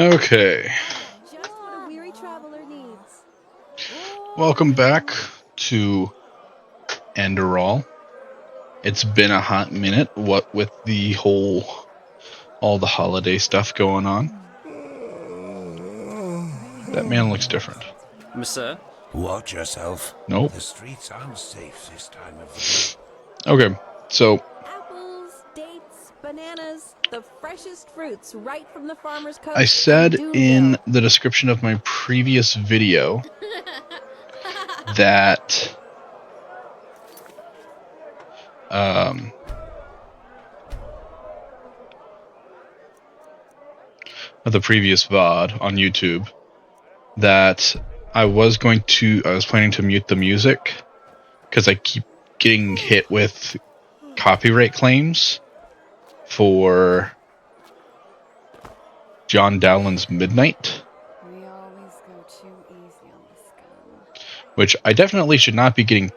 Okay, Just what a weary traveler needs. welcome back to Enderal. It's been a hot minute, what with all the holiday stuff going on. That man looks different. Monsieur? Watch yourself. Nope. The streets aren't safe this time of the day. Okay, so Apples, dates, bananas, the freshest fruits right from the farmer's I coast in said in Doomville. the description of my previous video that of the previous VOD on YouTube that I was planning to mute the music because I keep getting hit with copyright claims for John Dowland's Midnight, We always go too easy on this gun. which I definitely should not be getting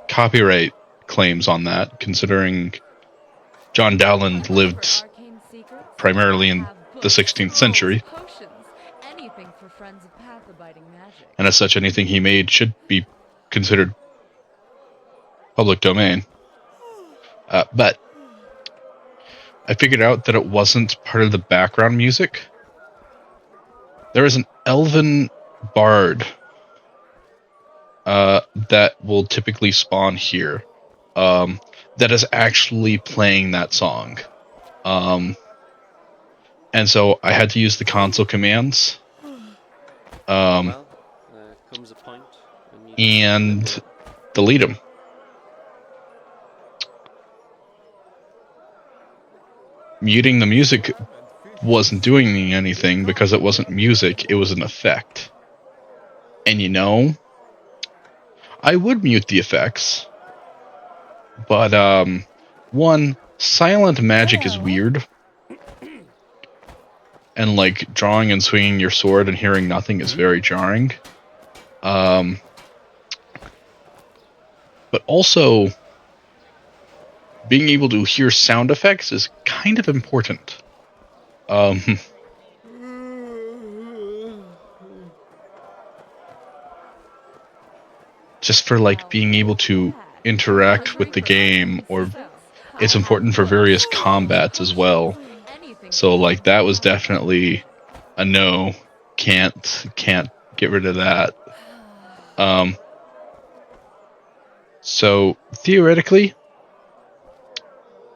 copyright claims on that, considering John Dowland lived primarily in the 16th century, Anything for friends of path-abiding magic. and as such, anything he made should be considered public domain. But I figured out that it wasn't part of the background music. There is an elven bard that will typically spawn here that is actually playing that song. And so I had to use the console commands. Comes a point And delete them. Muting the music wasn't doing anything because it wasn't music, it was an effect. And I would mute the effects, but one, silent magic is weird, and like drawing and swinging your sword and hearing nothing is very jarring. But also, being able to hear sound effects is kind of important. Just for like being able to interact with the game, or it's important for various combats as well. So like that was definitely a no. Can't get rid of that. So theoretically,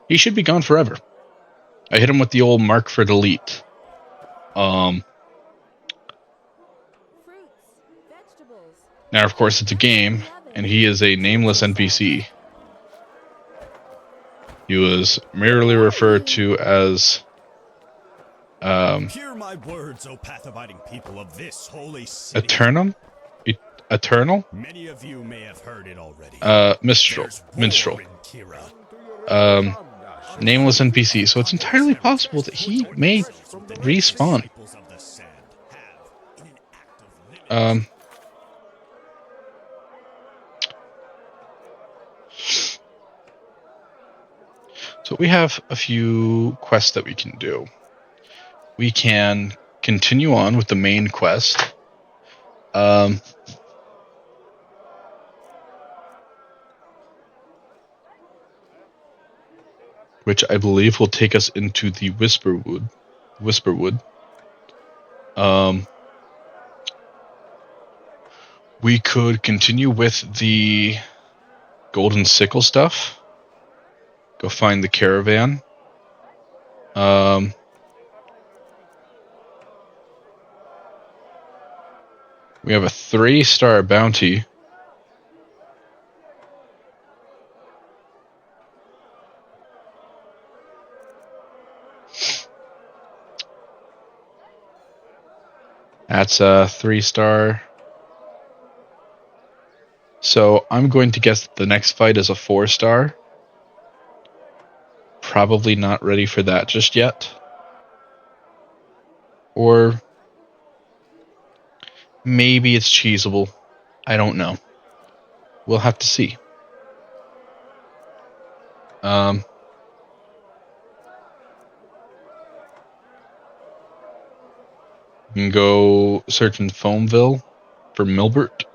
he should be gone forever. I hit him with the old mark for delete. Now of course it's a game, and he is a nameless NPC. He was merely referred to as Hear my words, O path-abiding people of this holy city. Eternal? Many of you may have heard it already. Minstrel. Nameless NPC, so it's entirely possible that he may respawn. So we have a few quests that we can do. We can continue on with the main quest. Which I believe will take us into the Whisperwood. We could continue with the Golden Sickle stuff. Go find the caravan. We have a 3-star bounty. That's a 3-star. So I'm going to guess that the next fight is a 4-star. Probably not ready for that just yet. Or maybe it's cheesable. I don't know. We'll have to see. And You can go search in Foamville for Milbert.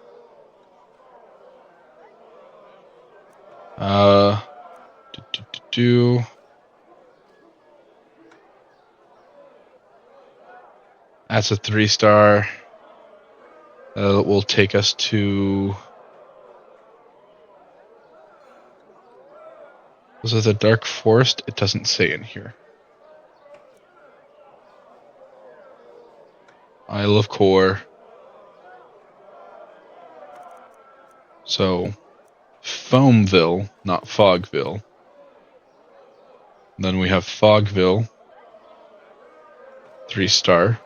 That's a 3-star. Will take us to. Was it the Dark Forest? It doesn't say in here. Isle of Core. So, Foamville, not Fogville. Then we have Fogville, 3-star.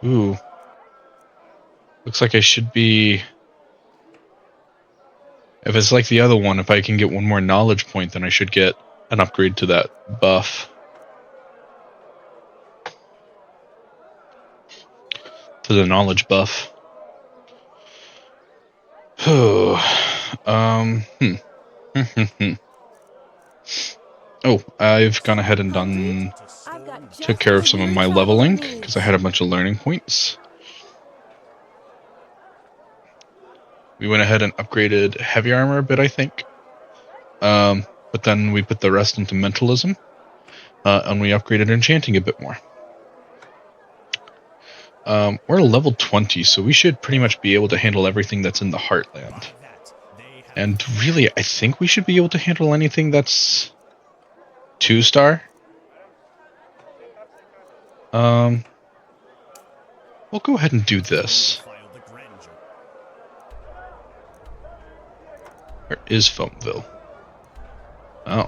Ooh. Looks like I should be... If it's like the other one, if I can get one more knowledge point, then I should get an upgrade to that buff. To the knowledge buff. Oh, I've gone ahead and done... I've got just Took care of what some of your my traveler leveling, because I needs. had a bunch of learning points. We went ahead and upgraded heavy armor a bit, I think. But then we put the rest into mentalism, and we upgraded enchanting a bit more. We're level 20, so we should pretty much be able to handle everything that's in the Heartland. And really, I think we should be able to handle anything that's 2-star. We'll go ahead and do this. Where is Foamville? Oh.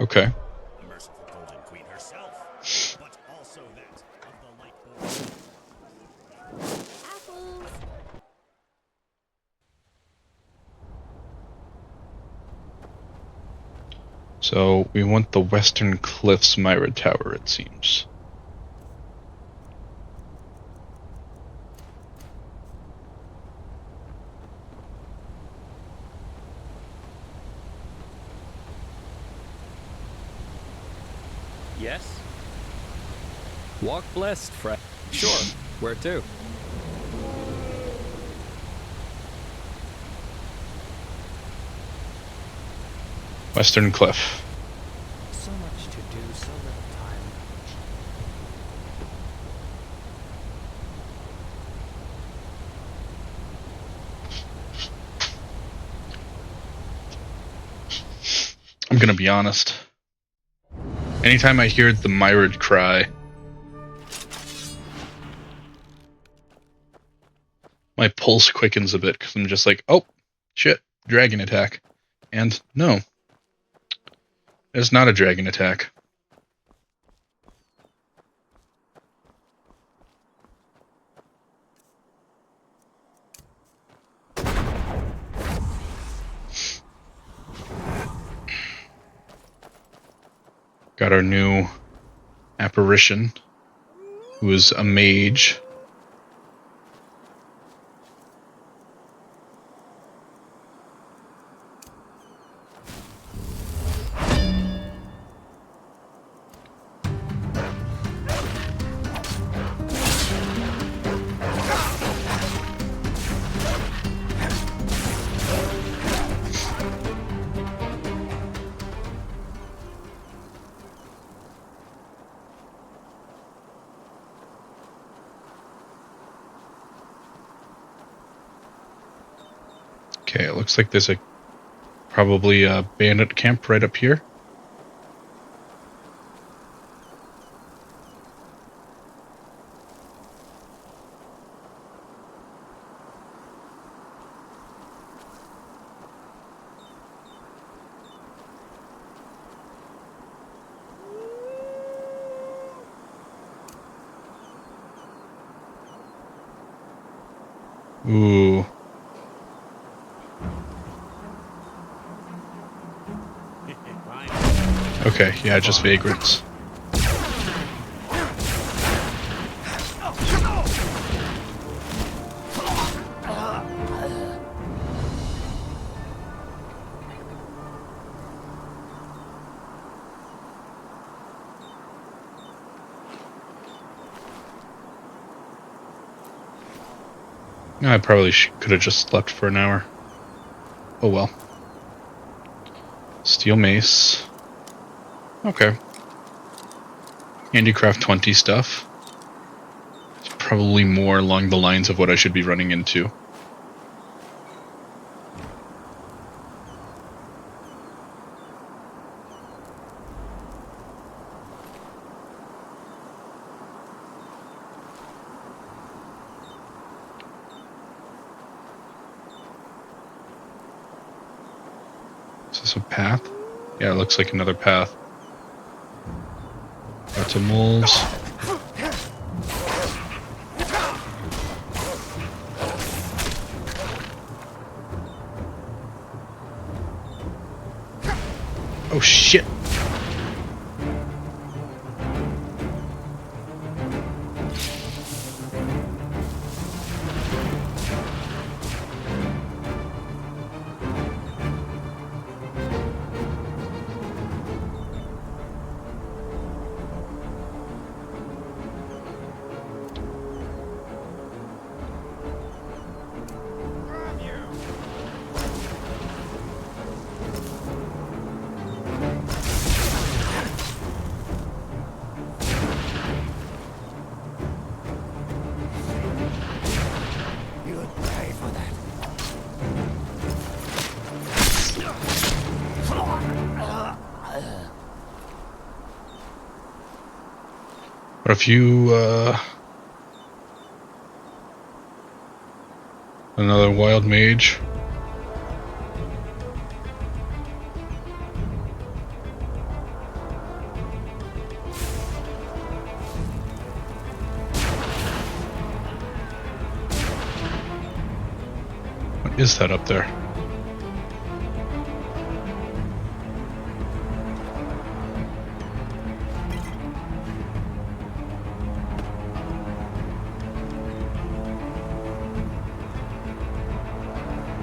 Okay. The merciful Golden Queen herself, but also that of the Lightborn. Apples. So we want the Western Cliffs Myra Tower, it seems. Yes? Walk blessed, Fred. Sure. Where to? Western Cliff. So much to do, so little time. I'm gonna be honest. Anytime I hear the Myrid cry, my pulse quickens a bit because I'm just like, oh, shit, dragon attack. And no, it's not a dragon attack. Got our new apparition, who is a mage. Okay, it looks like there's probably a bandit camp right up here. Ooh. Okay, yeah, just vagrants. I probably could have just slept for an hour. Oh well. Steel mace. Okay. Handicraft 20 stuff. It's probably more along the lines of what I should be running into. Is this a path? Yeah, it looks like another path. Lots of moles. Oh shit! You'd pay for that. What if you, another wild mage? What is that up there?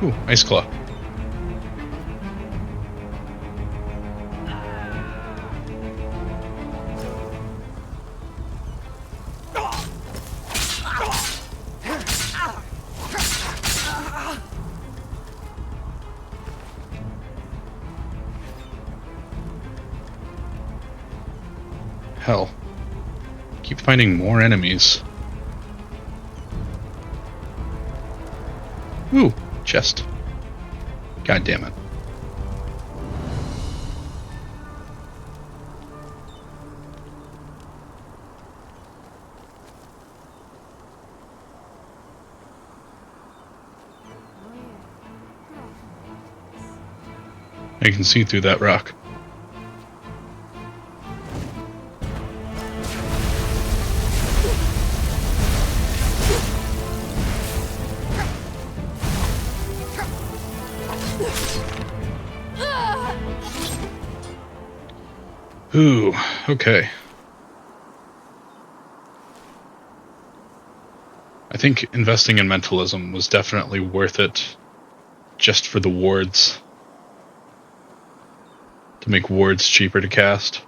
Ooh, ice claw. Hell. Keep finding more enemies. Ooh, chest. God damn it. I can see through that rock. Ooh, okay. I think investing in mentalism was definitely worth it just for the wards. To make wards cheaper to cast.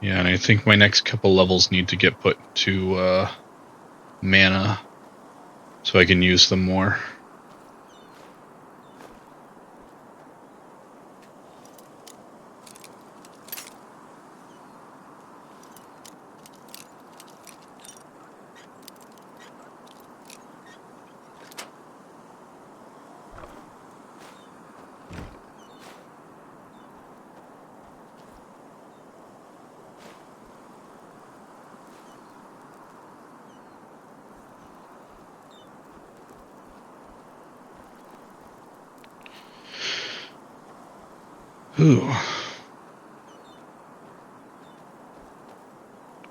Yeah, and I think my next couple levels need to get put to mana so I can use them more. Ooh.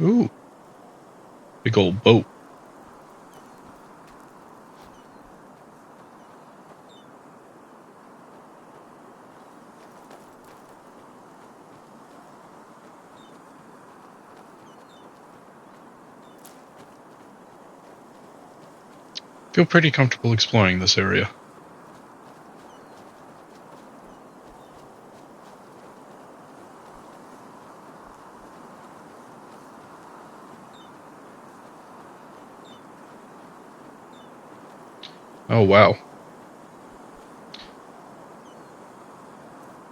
Ooh. Big old boat. Feel pretty comfortable exploring this area. Oh, wow.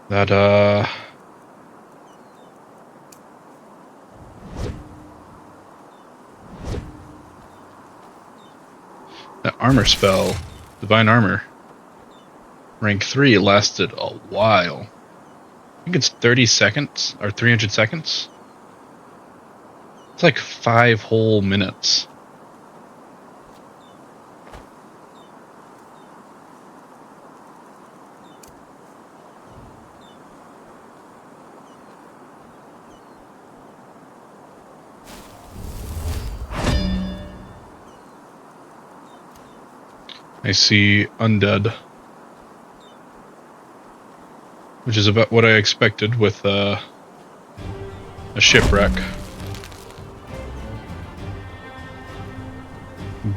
That, that armor spell, Divine Armor, rank 3, lasted a while. I think it's 30 seconds, or 300 seconds? It's like 5 whole minutes. I see undead, which is about what I expected with a shipwreck.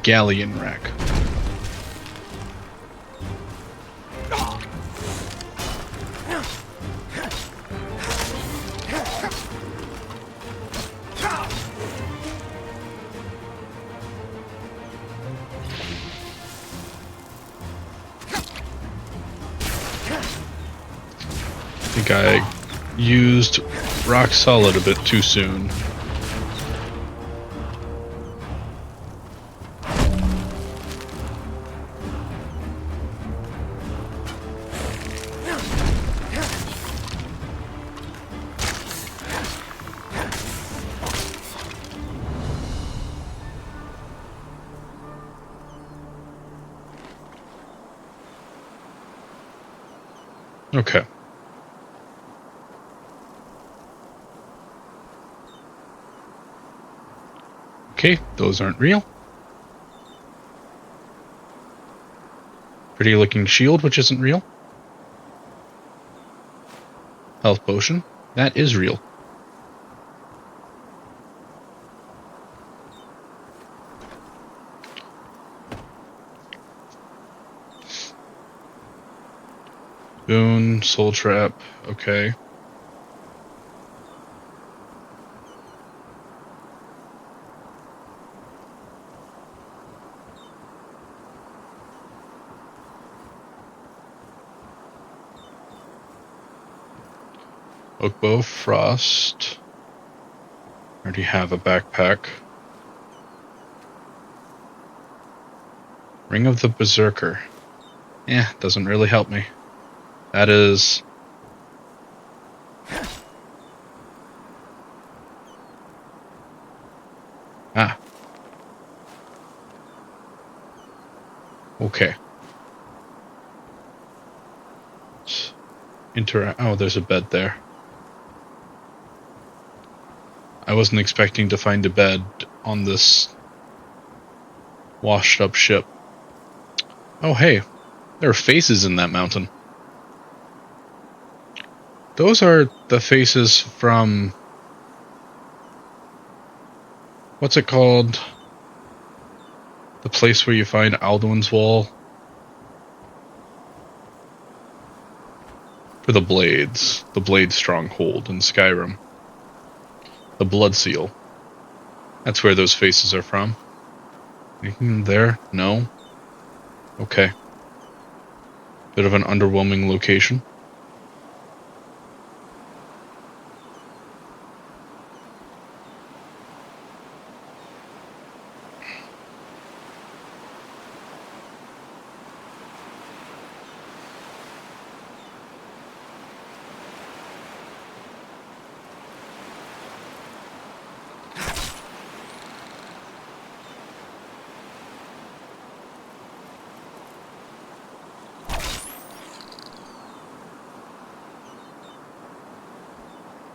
Galleon wreck. I think I used rock solid a bit too soon. Okay. Okay, those aren't real. Pretty looking shield, which isn't real. Health potion, that is real. Boon, soul trap, okay. Oakbow, frost. Already have a backpack. Ring of the Berserker. Doesn't really help me. That is... Ah. Okay. Oh, there's a bed there. I wasn't expecting to find a bed on this washed up ship. Oh, hey. There are faces in that mountain. Those are the faces from... What's it called? The place where you find Alduin's Wall? For the Blades. The Blade Stronghold in Skyrim. The Blood Seal. That's where those faces are from. Anything there? No? Okay. Bit of an underwhelming location.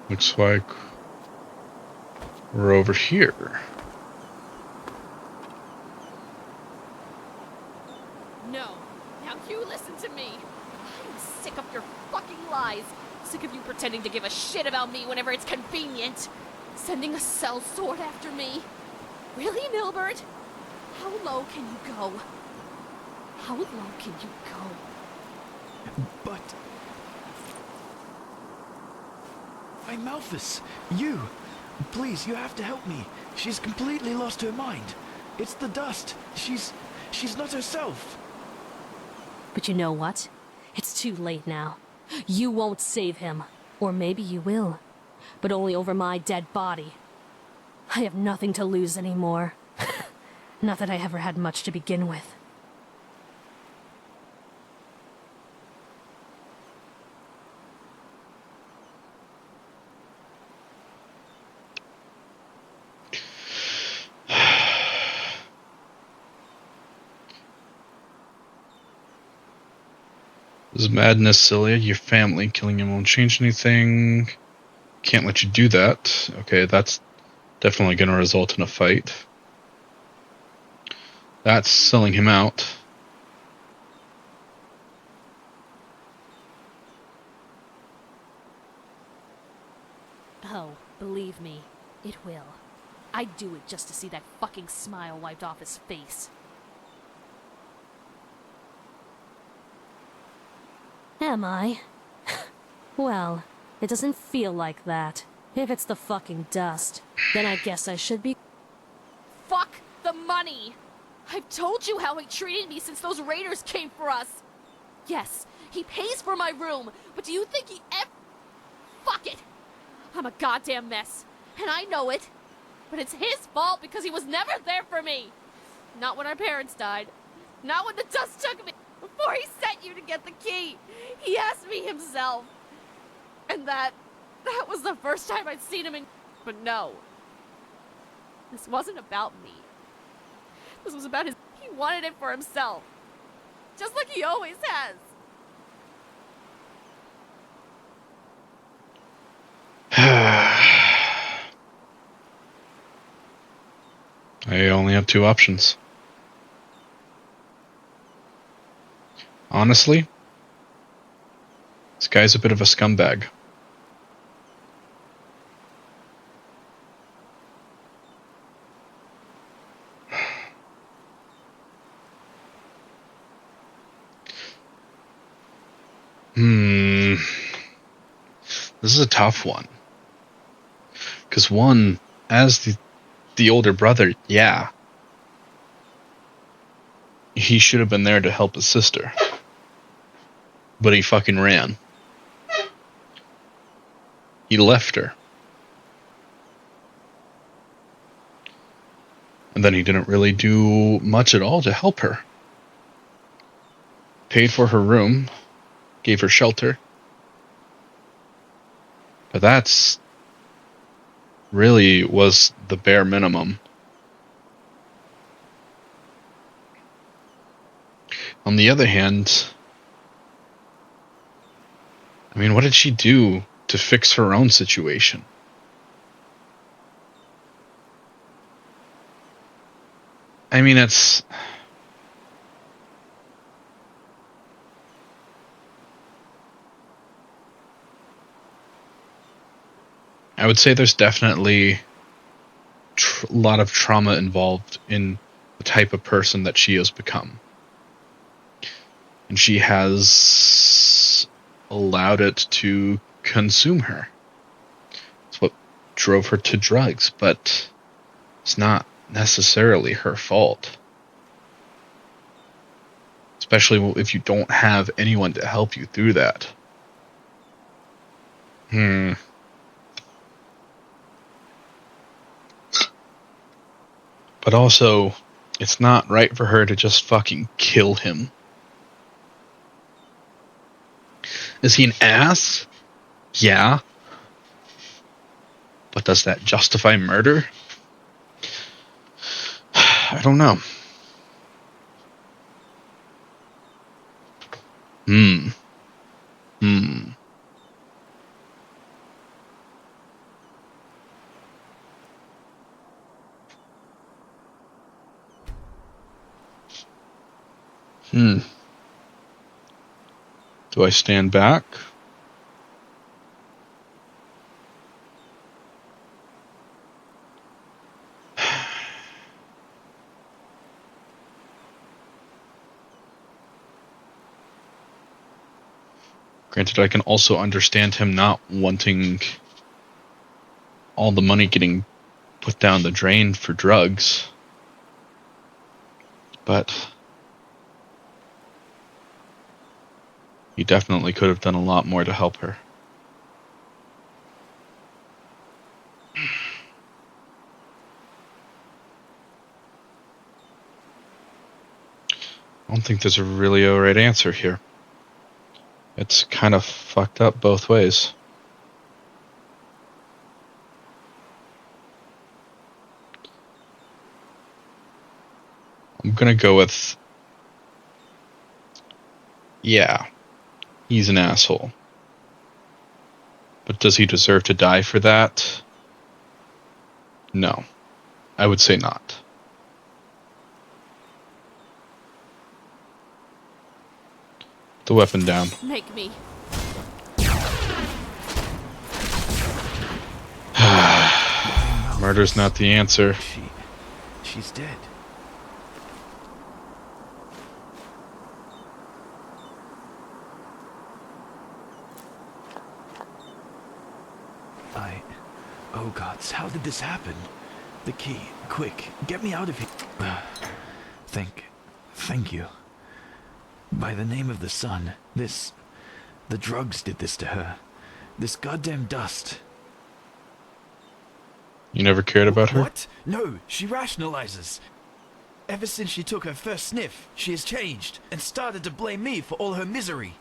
Looks like we're over here. No. Now you listen to me. I'm sick of your fucking lies. Sick of you pretending to give a shit about me whenever it's convenient. Sending a sellsword after me. Really, Milbert? How low can you go? How low can you go? But... I'm Malthus. You. Please, you have to help me. She's completely lost her mind. It's the dust. She's not herself. But you know what? It's too late now. You won't save him. Or maybe you will. But only over my dead body. I have nothing to lose anymore. Not that I ever had much to begin with. This is madness, Cilia. Your family. Killing him won't change anything. Can't let you do that. Okay, that's definitely going to result in a fight. That's selling him out. Oh, believe me, it will. I'd do it just to see that fucking smile wiped off his face. Am I? Well, it doesn't feel like that. If it's the fucking dust, then I guess I should be... Fuck the money! I've told you how he treated me since those raiders came for us! Yes, he pays for my room, but do you think he ever... Fuck it! I'm a goddamn mess, and I know it. But it's his fault because he was never there for me! Not when our parents died. Not when the dust took me. Before he sent you to get the key, he asked me himself. And that was the first time I'd seen him in... But no. This wasn't about me. This was about his... He wanted it for himself. Just like he always has. I only have two options. Honestly, this guy's a bit of a scumbag. This is a tough one. Because one, as the older brother, yeah, he should have been there to help his sister. But he fucking ran. He left her. And then he didn't really do much at all to help her. Paid for her room, gave her shelter. But that's really was the bare minimum. On the other hand, I mean, what did she do to fix her own situation? I mean, it's... I would say there's definitely a lot of trauma involved in the type of person that she has become. And she has allowed it to consume her. It's what drove her to drugs, but it's not necessarily her fault. Especially if you don't have anyone to help you through that. But also, it's not right for her to just fucking kill him. Is he an ass? Yeah. But does that justify murder? I don't know. Do I stand back? Granted, I can also understand him not wanting all the money getting put down the drain for drugs. But he definitely could have done a lot more to help her. I don't think there's a really a right answer here. It's kind of fucked up both ways. I'm gonna go with, yeah, he's an asshole. But does he deserve to die for that? No, I would say not. The weapon down. Make me. Murder's not the answer. She's dead. Oh gods, how did this happen? The key, quick, get me out of here. Thank you. By the name of the sun, the drugs did this to her. This goddamn dust. You never cared about her? What? No, she rationalizes. Ever since she took her first sniff, she has changed and started to blame me for all her misery.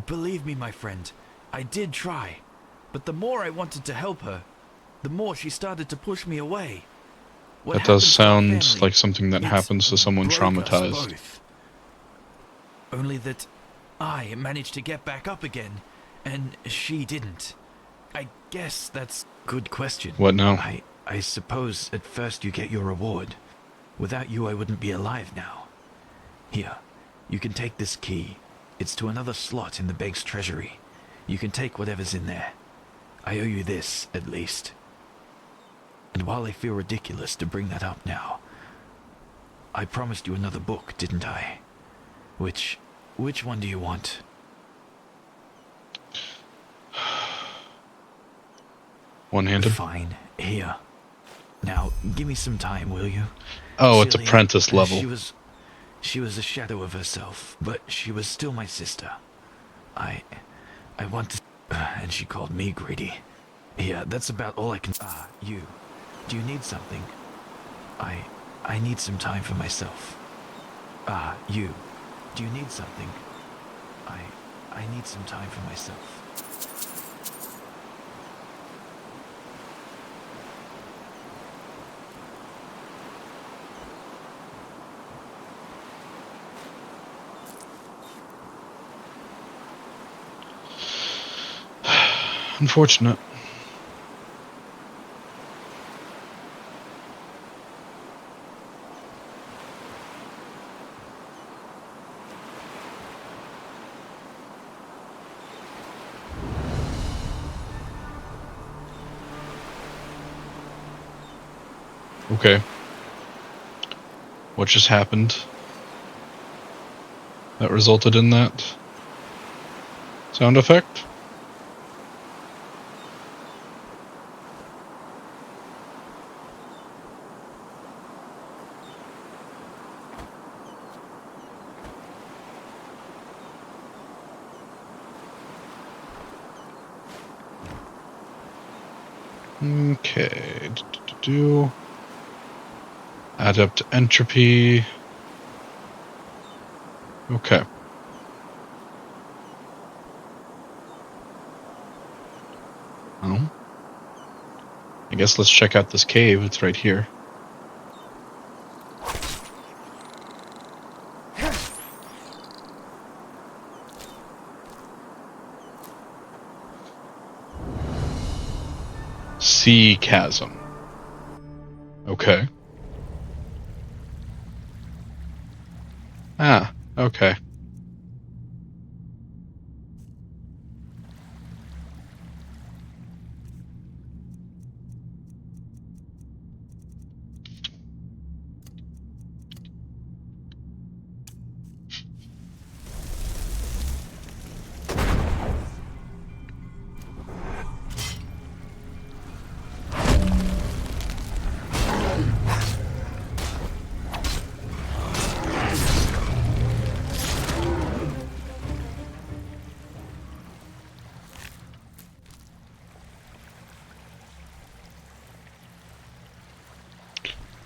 Believe me, my friend, I did try. But the more I wanted to help her, the more she started to push me away. What That does happened to our sound family, like something that it happens to someone broke us traumatized. both. Only that I managed to get back up again, and she didn't. I guess that's a good question. What now? I suppose at first you get your reward. Without you, I wouldn't be alive now. Here, you can take this key. It's to another slot in the Beg's treasury. You can take whatever's in there. I owe you this, at least. And while I feel ridiculous to bring that up now, I promised you another book, didn't I? Which one do you want? One-handed? Fine, here. Now, give me some time, will you? Oh, it's Celia, apprentice level. She was a shadow of herself, but she was still my sister. I want to... and she called me greedy. Yeah, that's about all I can... you. Do you need something? I need some time for myself. You. Do you need something? I need some time for myself. Unfortunate. Okay. What just happened that resulted in that sound effect? Okay. Adept entropy. Okay. Oh. I guess let's check out this cave. It's right here. Sea chasm. Okay. Okay.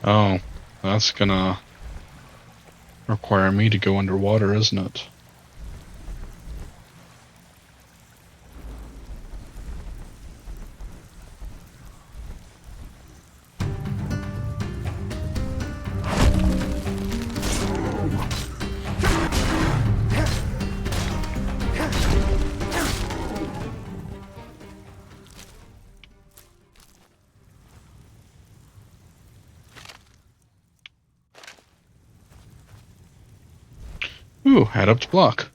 Oh, that's gonna require me to go underwater, isn't it? Ooh, head up to block.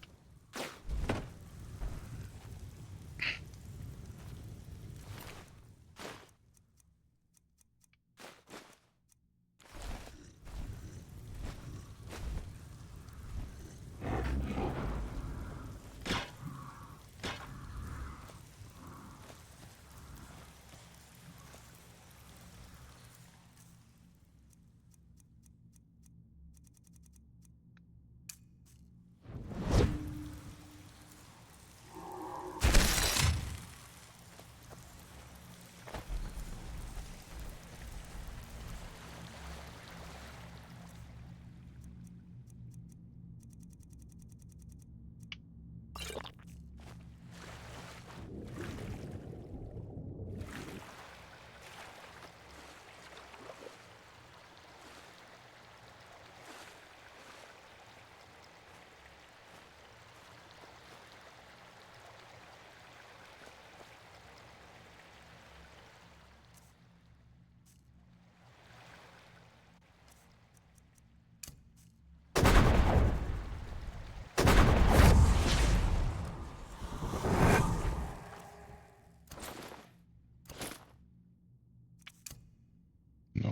No.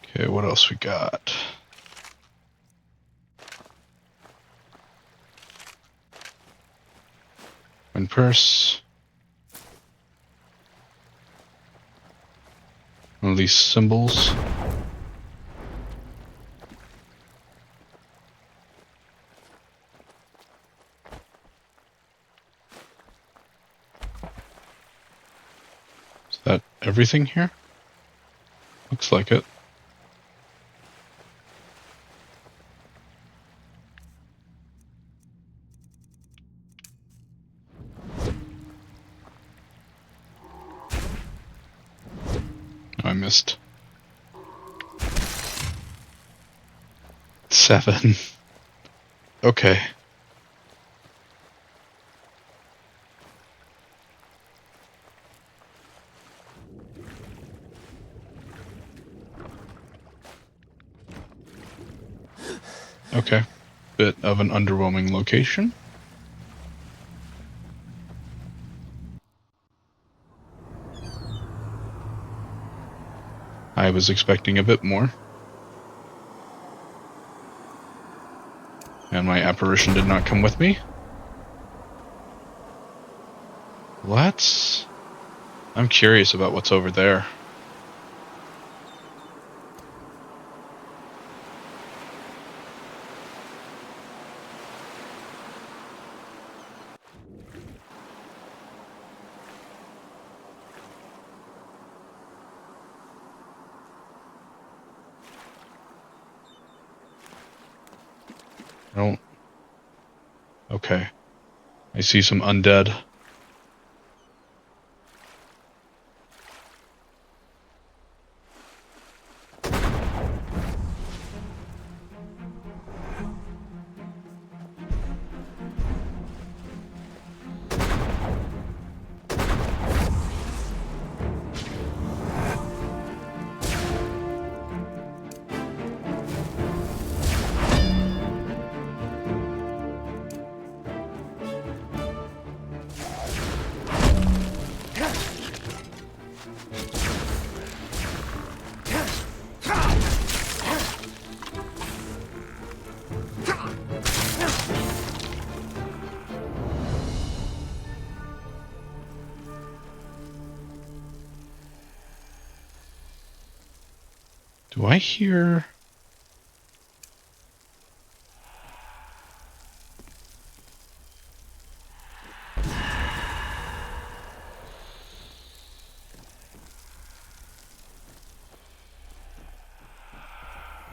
Okay, what else we got? Coin purse. One of these symbols. Is that everything here? Looks like it. I missed 7. Okay. Okay. Bit of an underwhelming location. I was expecting a bit more. And my apparition did not come with me. What? I'm curious about what's over there. I don't... Okay. I see some undead. Do I hear...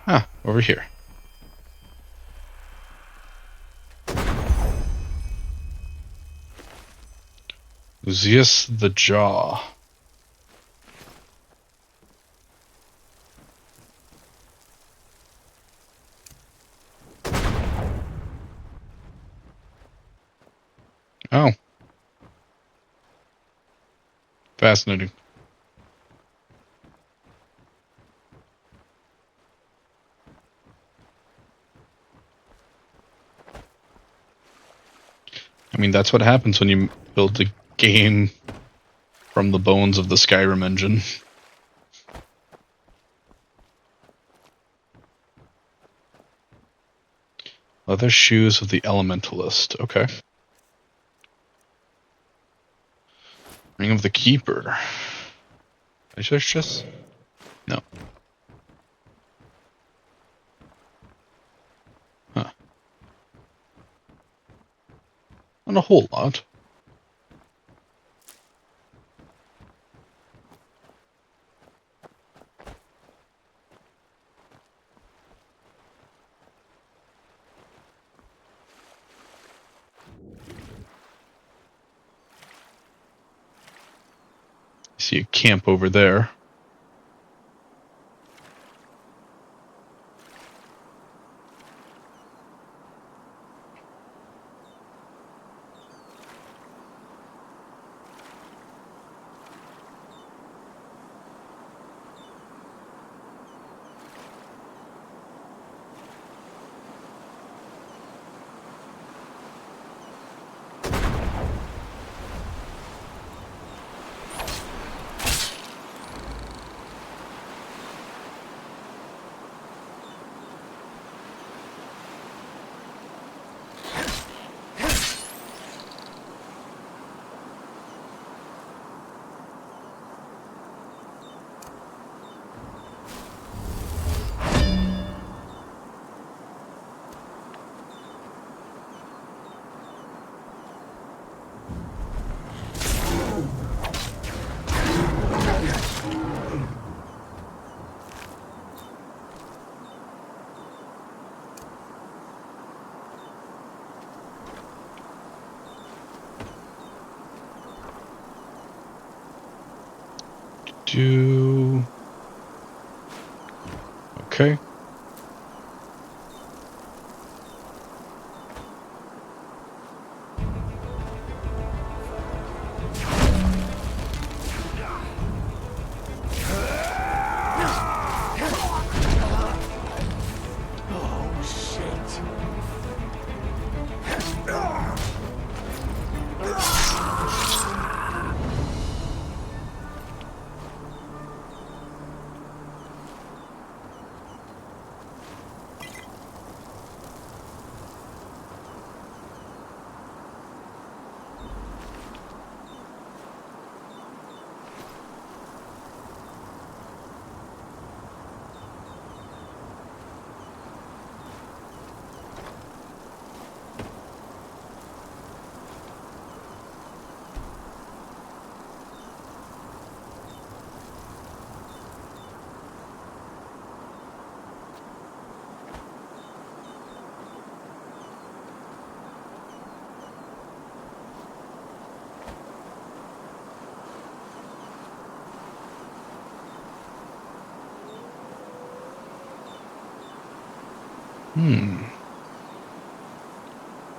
Ah, over here. Zeus the Jaw. Oh. Fascinating. I mean, that's what happens when you build a game from the bones of the Skyrim engine. Leather shoes of the Elementalist. Okay. Ring of the Keeper. Is there just... No. Huh. Not a whole lot. I see a camp over there. Okay.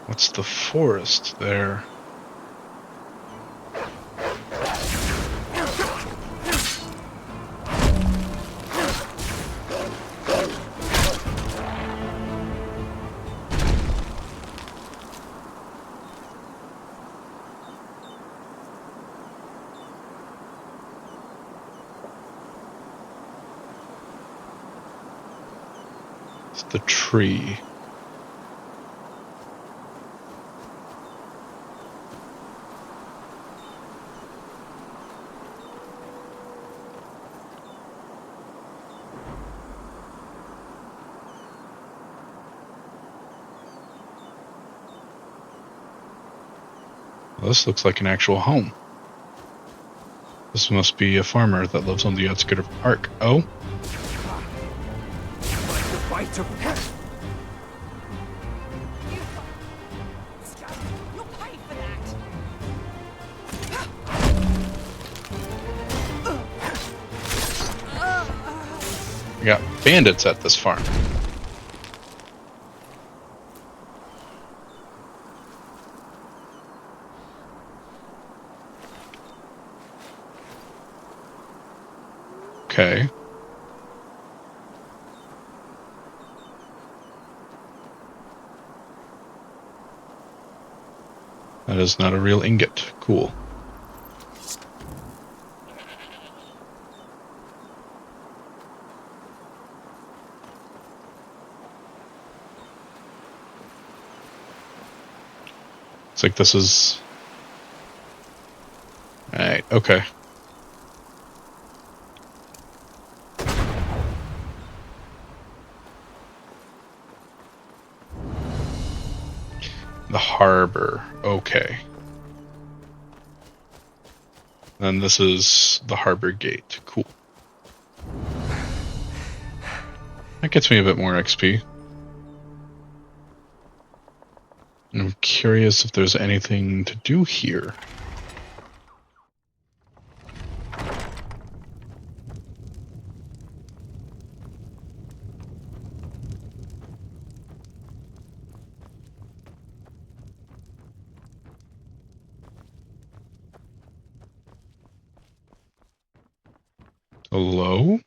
What's the forest there? It's the tree. Well, this looks like an actual home. This must be a farmer that lives on the outskirts of the park. Oh? You'll pay for that. We got bandits at this farm. Okay. That is not a real ingot. Cool. It's like this is... Alright, okay. The harbor. Okay. And this is the harbor gate. Cool. That gets me a bit more XP. And I'm curious if there's anything to do here. Hello?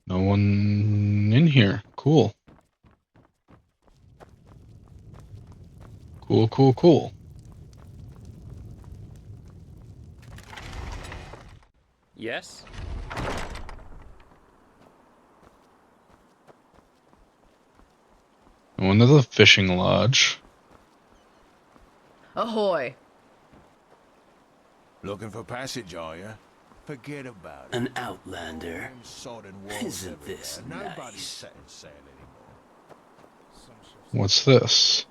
No one in here. Cool. Cool, cool, cool. Yes? One of the fishing lodge. Ahoy. Looking for passage, are you? Forget about it. An outlander. Sod and walls Isn't this everywhere. Nobody's nice? setting sail anymore. What's this?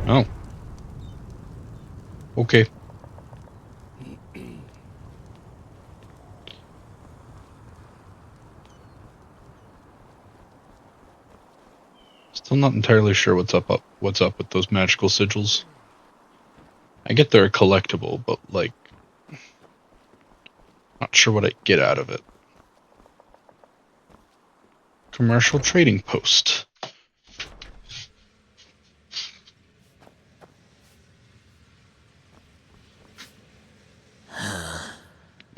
Oh. Okay. Still not entirely sure what's up with those magical sigils. I get they're a collectible, but like not sure what I get out of it. Commercial trading post.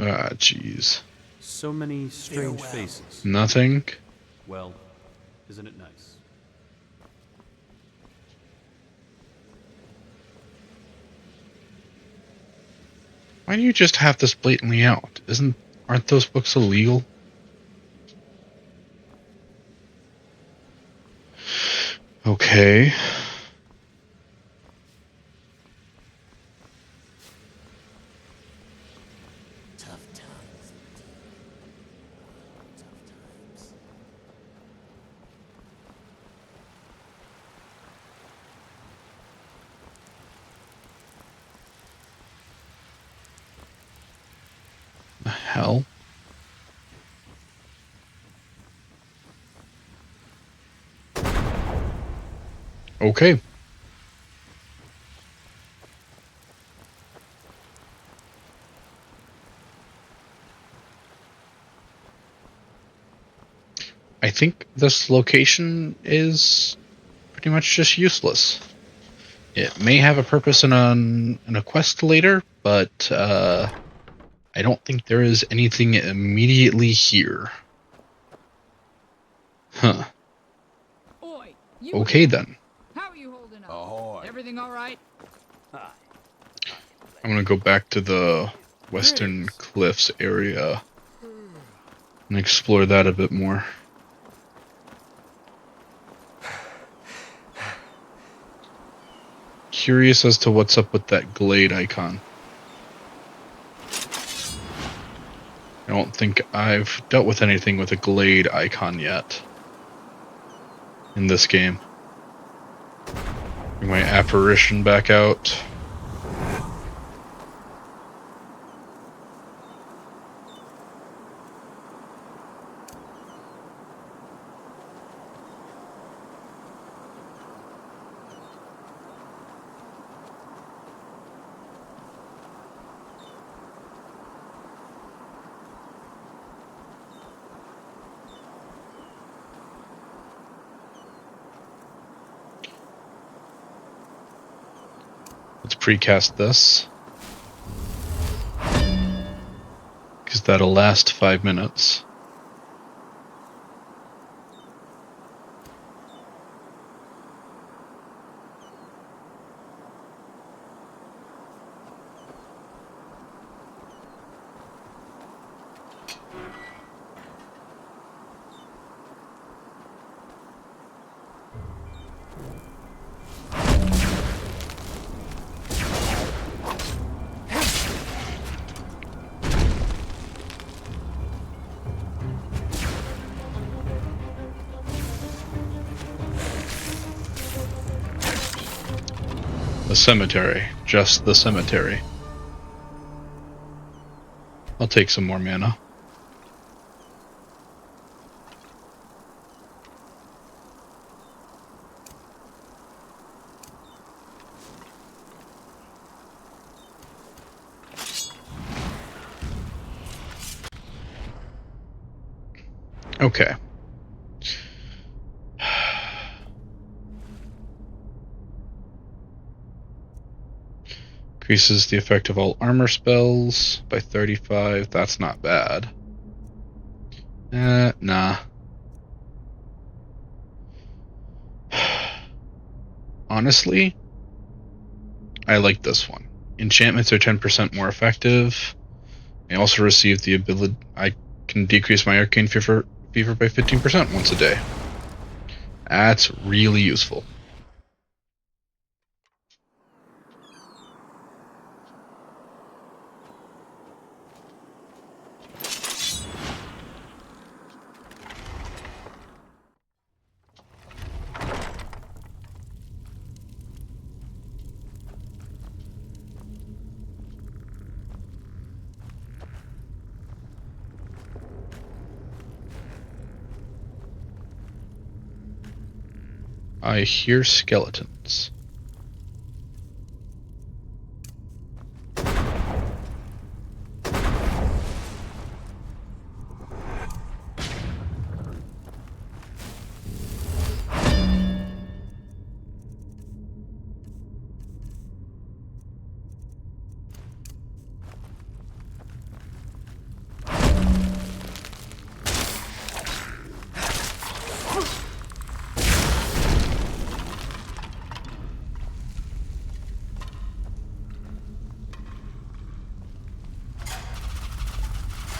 Ah, jeez. So many strange faces. Nothing. Well, isn't it nice? Why do you just have this blatantly out? Aren't those books illegal? Okay. Tough times. Tough times. The hell? Okay. I think this location is pretty much just useless. It may have a purpose in a quest later, but I don't think there is anything immediately here. Huh. Oi, you Okay then. How are you holding up? Ahoy. Everything all right? I'm gonna go back to the Western Cliffs area and explore that a bit more. curious as to what's up with that glade icon. I don't think I've dealt with anything with a glade icon yet in this game. Bring my apparition back out. Let's precast this, because that'll last 5 minutes. The cemetery. Just the cemetery. I'll take some more mana. Okay. Increases the effect of all armor spells by 35. That's not bad. Nah. Honestly, I like this one. Enchantments are 10% more effective. I also receive the ability I can decrease my arcane fever by 15% once a day. That's really useful. I hear skeletons.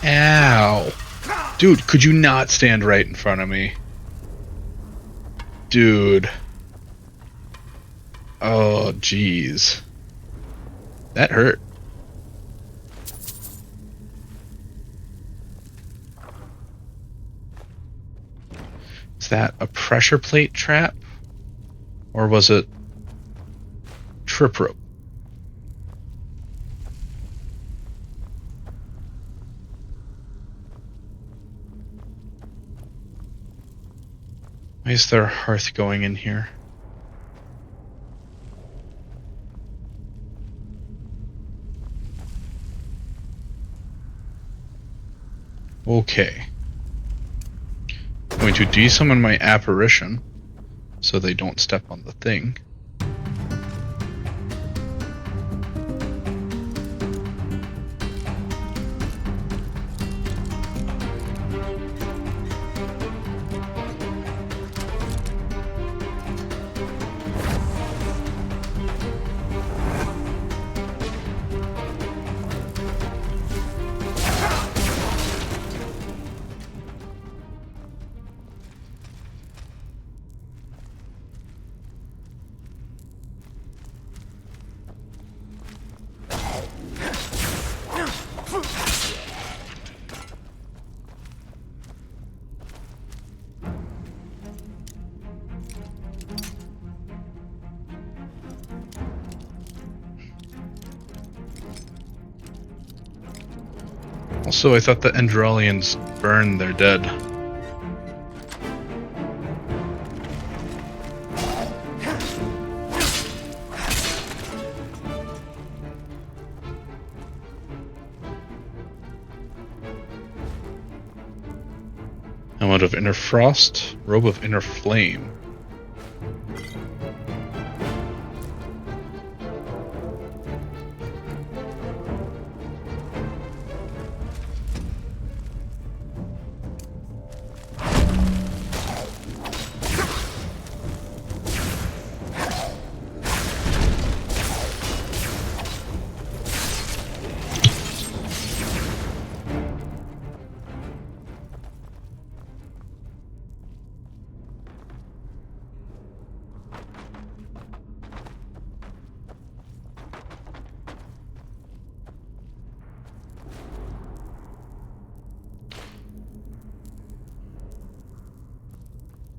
Ow. Dude, could you not stand right in front of me? Dude. Oh, jeez. That hurt. Is that a pressure plate trap? Or was it trip rope? Why is there a hearth going in here? Okay. I'm going to desummon my apparition so they don't step on the thing. Also, I thought the Enderalians burned their dead. Helmet of Inner Frost, Robe of Inner Flame.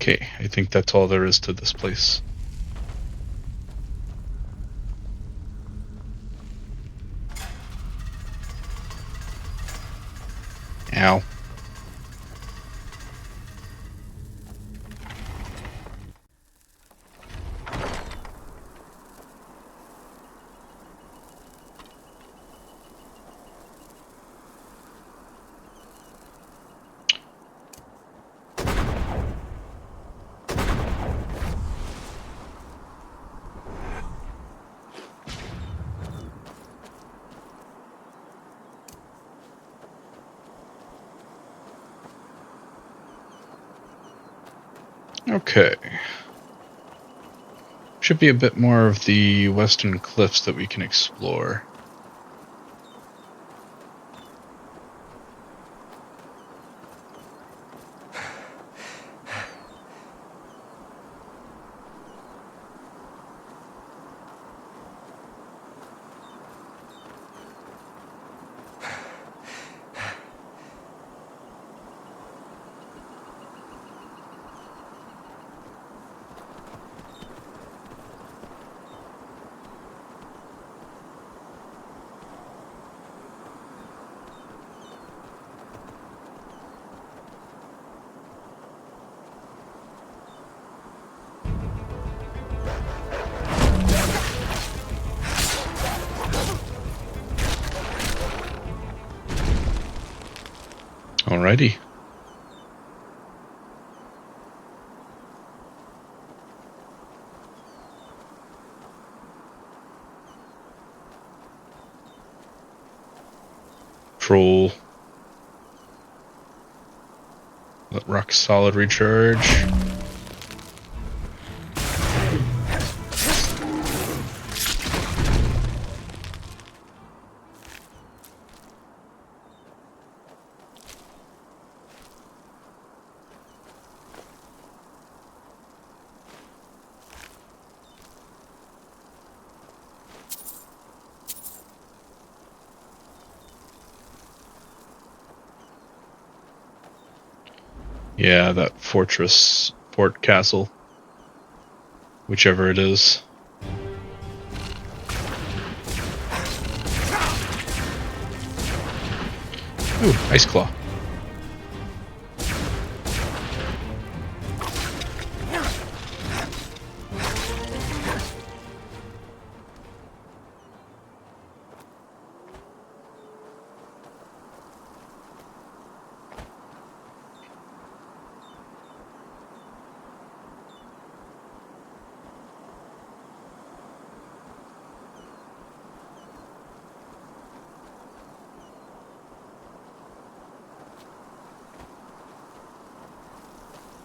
Okay, I think that's all there is to this place. Ow. Okay. Should be a bit more of the western cliffs that we can explore. Alrighty. Troll. Let rock solid recharge. Yeah, that fortress, fort, castle, whichever it is. Ooh, Ice Claw.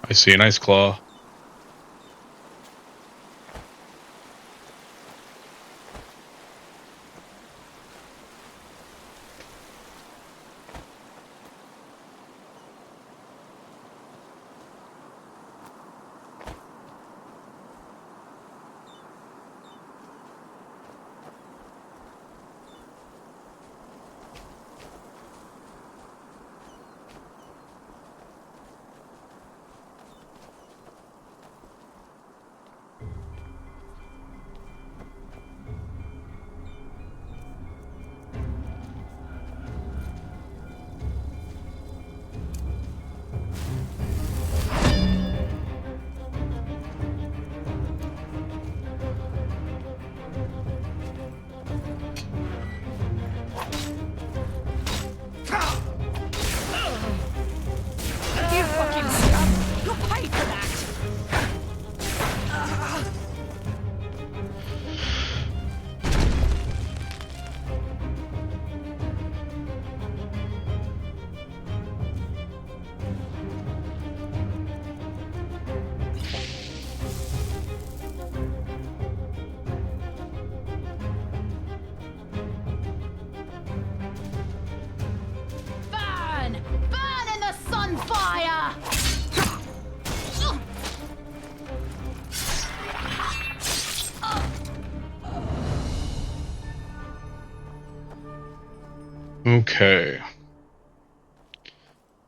I see an Ice Claw. Fire! Okay.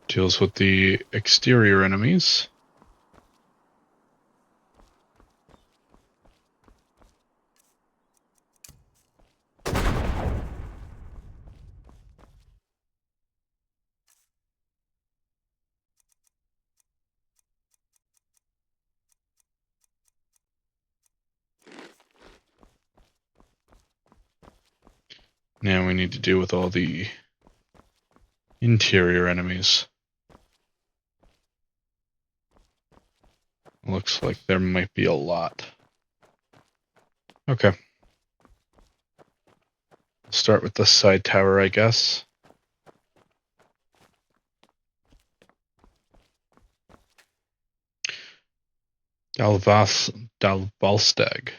Deals with the exterior enemies. Now we need to deal with all the interior enemies. Looks like there might be a lot. Okay. Start with the side tower, I guess. Dalvalstag.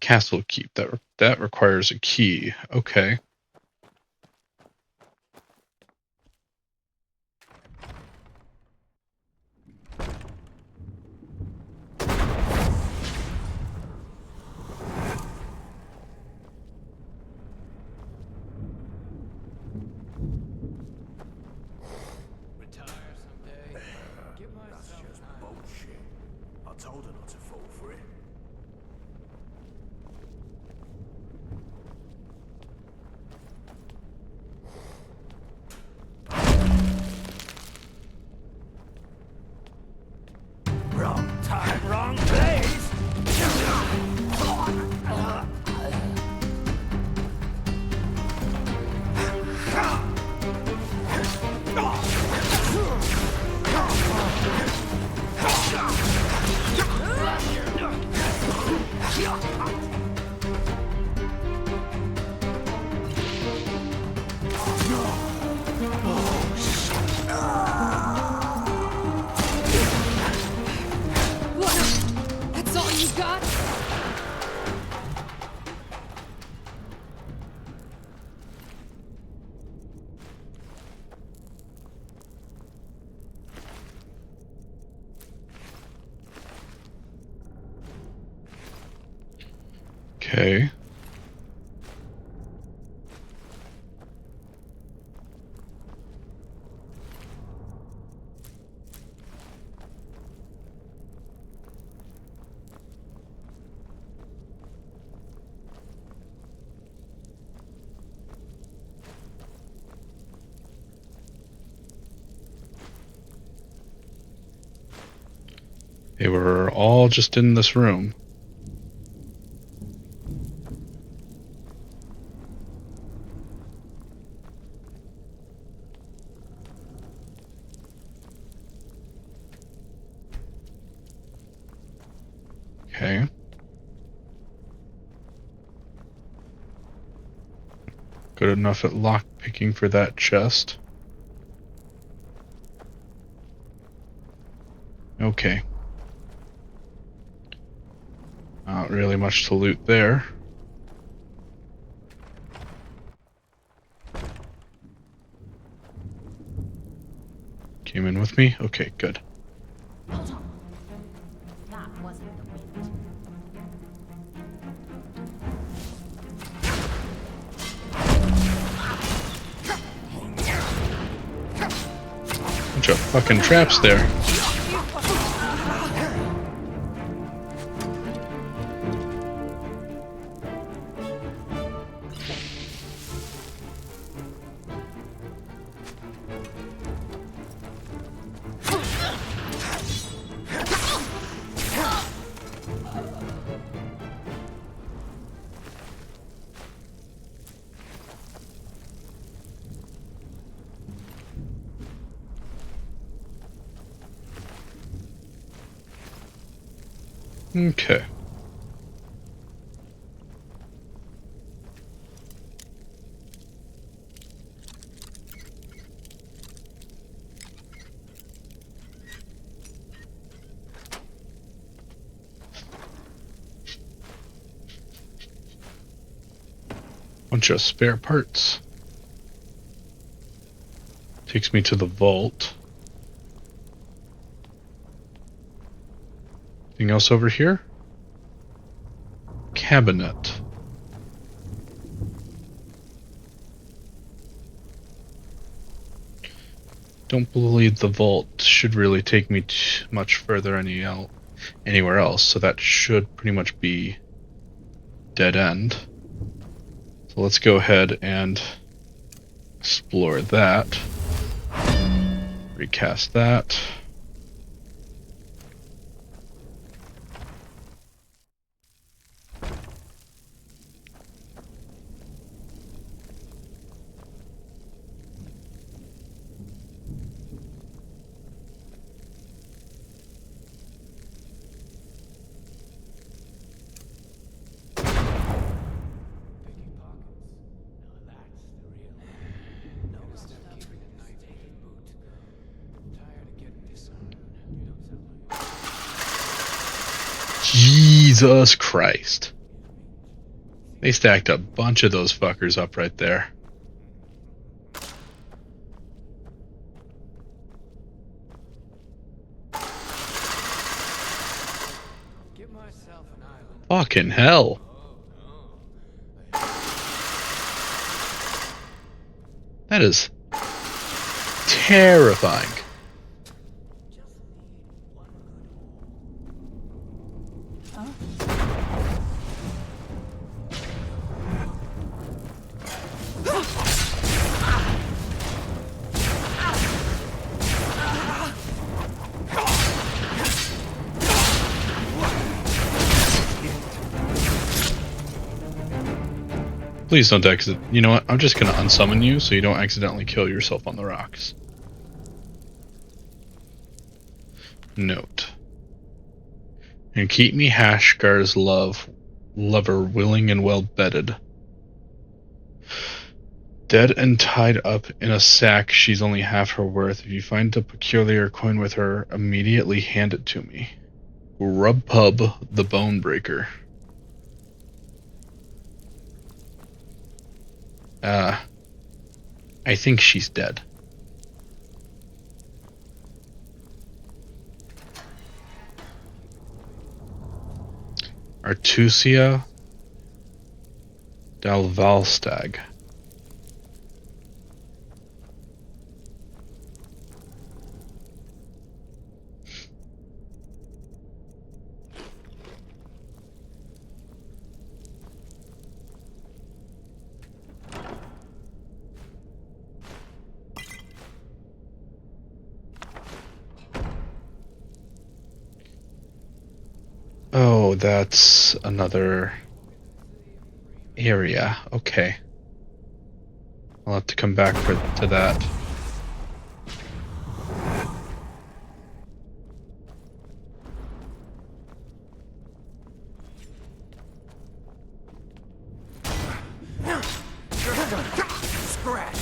Castle keep. That requires a key. Okay. I told her not to fall for it. Wrong time, wrong place! That's all you got? Okay. They were all just in this room. Okay. Good enough at lock picking for that chest. Okay. Not really much to loot there. Came in with me? Okay, good. Hold on. That wasn't the wind. Bunch of fucking traps there. Okay. Bunch of spare parts. Takes me to the vault. Anything else over here? Cabinet. Don't believe the vault should really take me much further anywhere else, so that should pretty much be dead end. So let's go ahead and explore that. Recast that. Jesus Christ. They stacked a bunch of those fuckers up right there. Fucking hell. That is terrifying. Please don't exit. You know what? I'm just gonna unsummon you so you don't accidentally kill yourself on the rocks. Note. And keep me Hashgar's lover willing and well bedded. Dead and tied up in a sack, she's only half her worth. If you find a peculiar coin with her, immediately hand it to me. Grubpub the Bone Breaker. I think she's dead. Artusia Dalvalstag. Oh, that's another area. Okay. I'll have to come back to that. Scratch.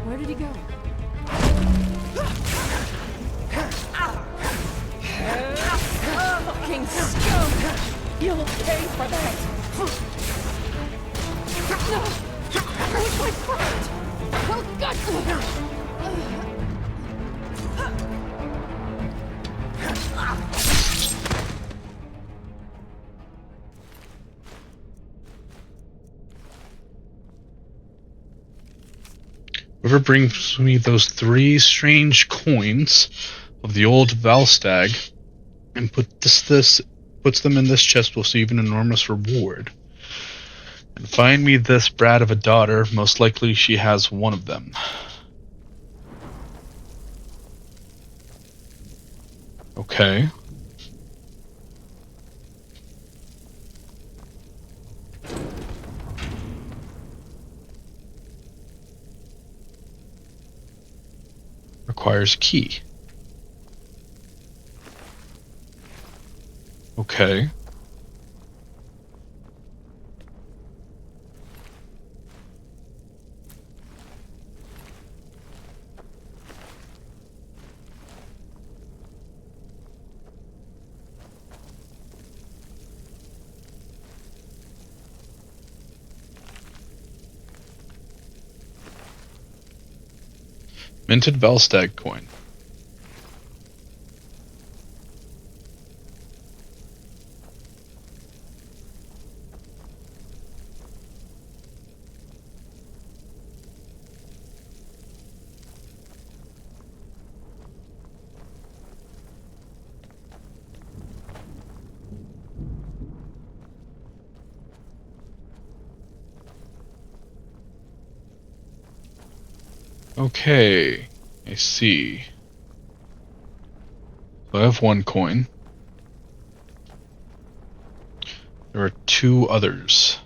Where did he go? Fucking scum! You'll pay for that! No! Where's my friend? Oh, God! Whoever brings me those 3 strange coins of the old Valstag and puts them in this chest will receive an enormous reward. And find me this brat of a daughter, most likely she has one of them. Okay. Requires key. Okay. Minted Velstag coin. Okay, I see. So I have one coin. There are two others.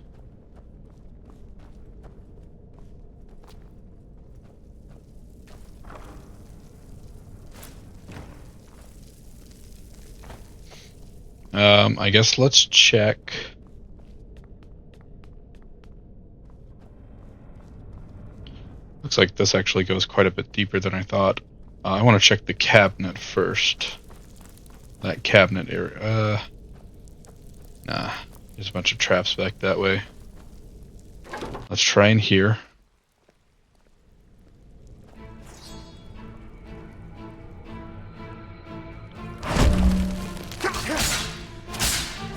I guess let's check. Looks like this actually goes quite a bit deeper than I thought. I want to check the cabinet first. That cabinet area. Nah. There's a bunch of traps back that way. Let's try in here.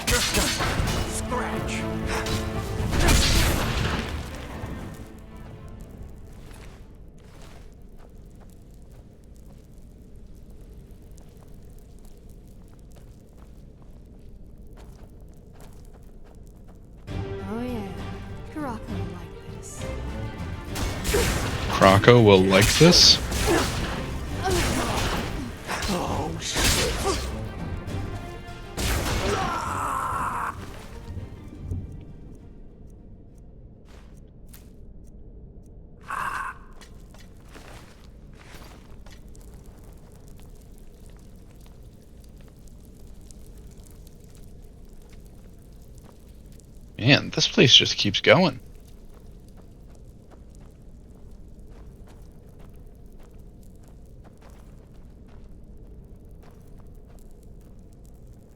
Just a scratch. Oh yeah, Kurako will like this. Croco will like this. Oh shit. Man, this place just keeps going.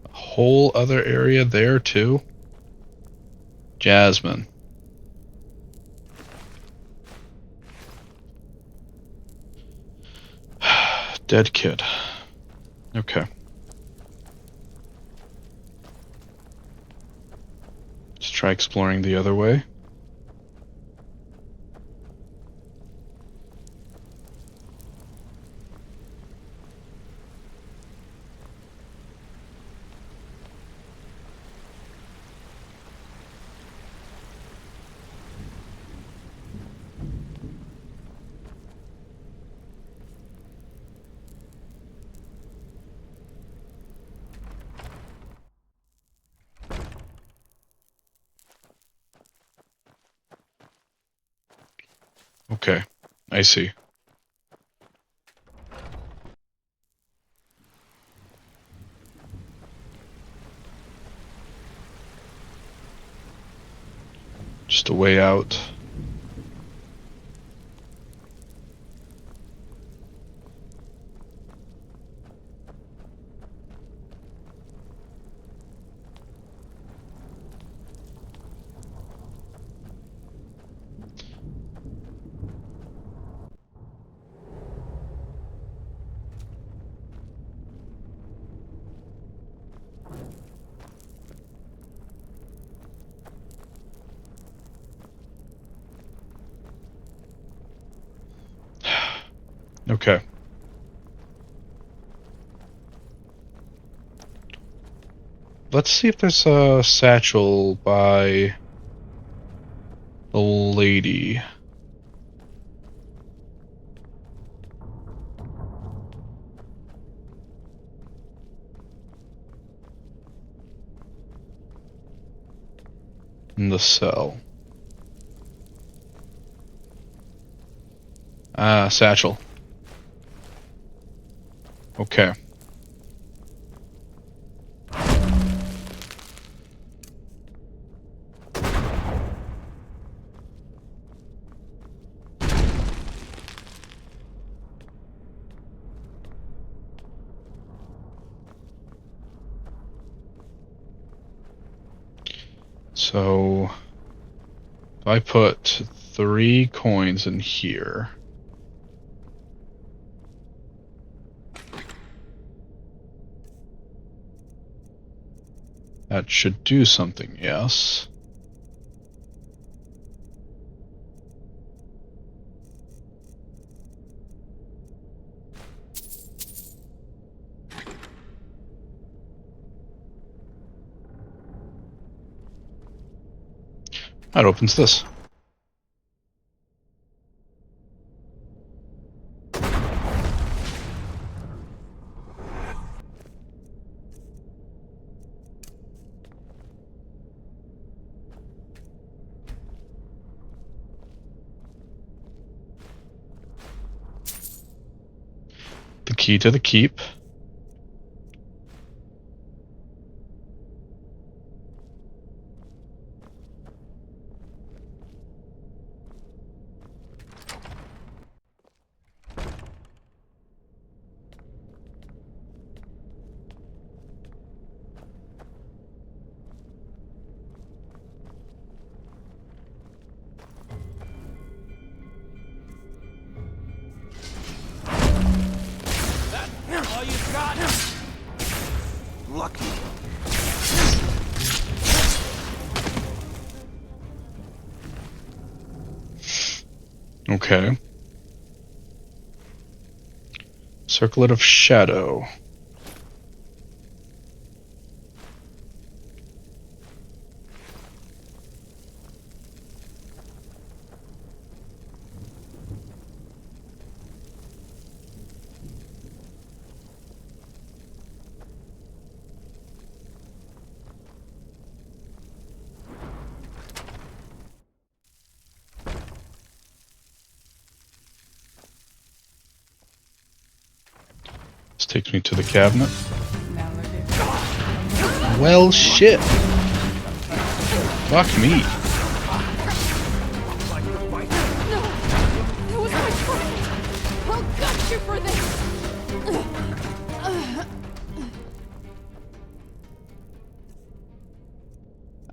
A whole other area there too. Jasmine. Dead kid. Okay. Let's try exploring the other way. Okay, I see. Just a way out. Okay. Let's see if there's a satchel by the lady. In the cell. Ah, satchel. Okay. So I put 3 coins in here. That should do something, yes. That opens this. The key to the keep. All you got? Lucky. Okay. Circlet of Shadow. This takes me to the cabinet. Well, shit. Fuck me. That was my friend! I'll gut you for this!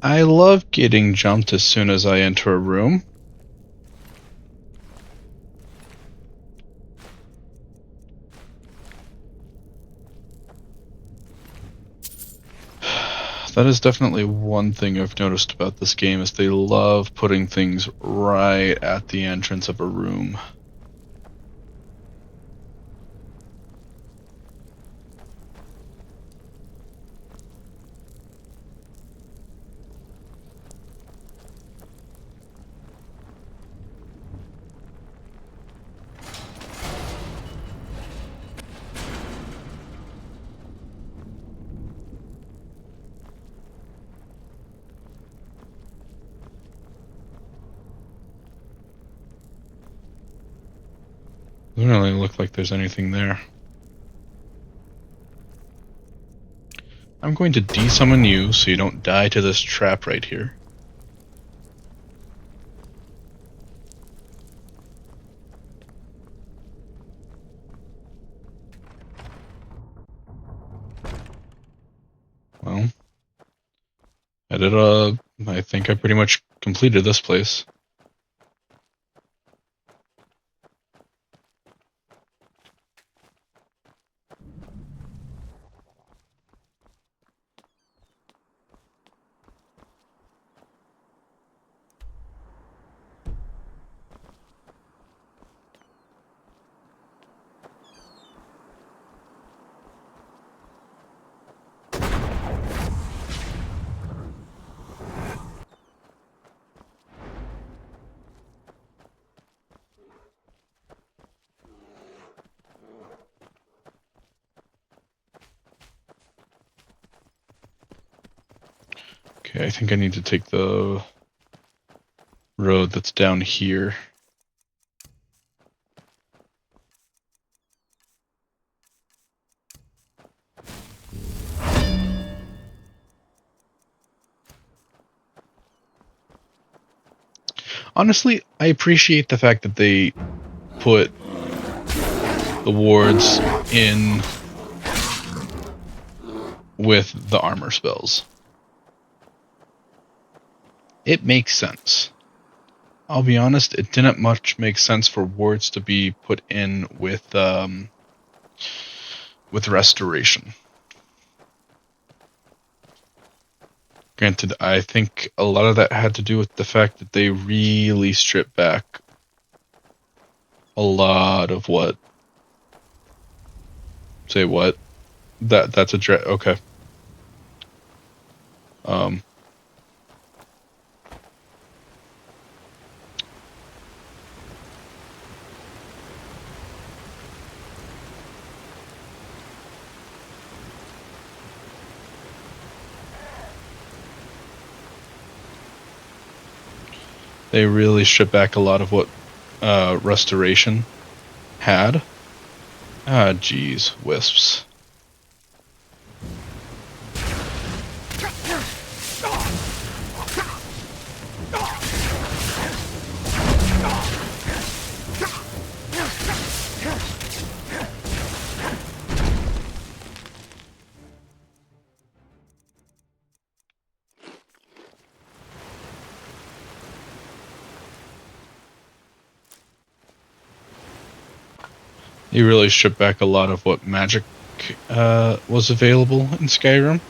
I love getting jumped as soon as I enter a room. That is definitely one thing I've noticed about this game is they love putting things right at the entrance of a room. Doesn't really look like there's anything there. I'm going to desummon you so you don't die to this trap right here. Well, I think I pretty much completed this place. Okay, I think I need to take the road that's down here. Honestly, I appreciate the fact that they put the wards in with the armor spells. It makes sense. I'll be honest, it didn't much make sense for wards to be put in with restoration. Granted, I think a lot of that had to do with the fact that they really stripped back a lot of what. Say what? That's a okay. They really stripped back a lot of what Restoration had. Ah, geez, wisps. He really stripped back a lot of what magic was available in Skyrim.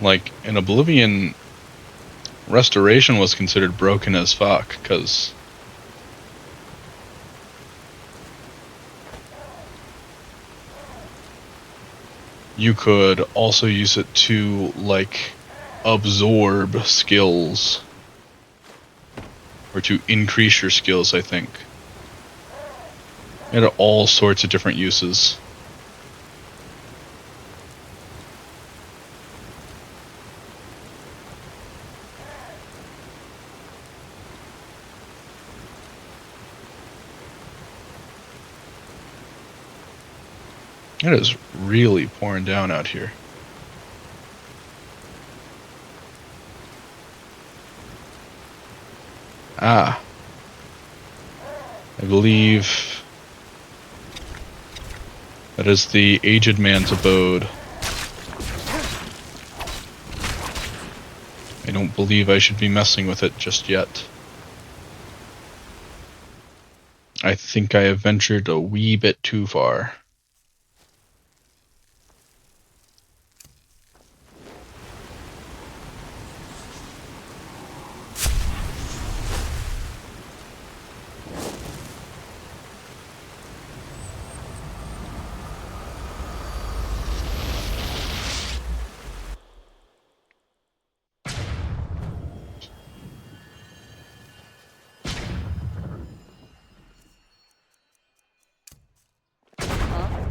Like, in Oblivion, Restoration was considered broken as fuck, because you could also use it to, like, absorb skills. Or to increase your skills, I think. It had all sorts of different uses. It is really pouring down out here. Ah. I believe that is the aged man's abode. I don't believe I should be messing with it just yet. I think I have ventured a wee bit too far.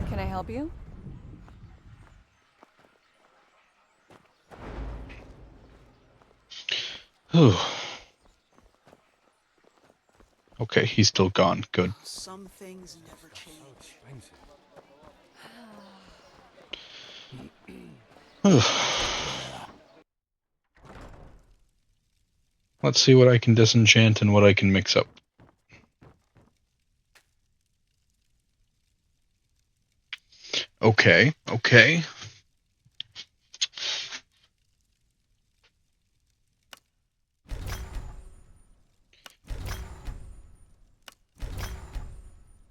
Can I help you? Okay, he's still gone. Good. Some things never change. Let's see what I can disenchant and what I can mix up. Okay, okay.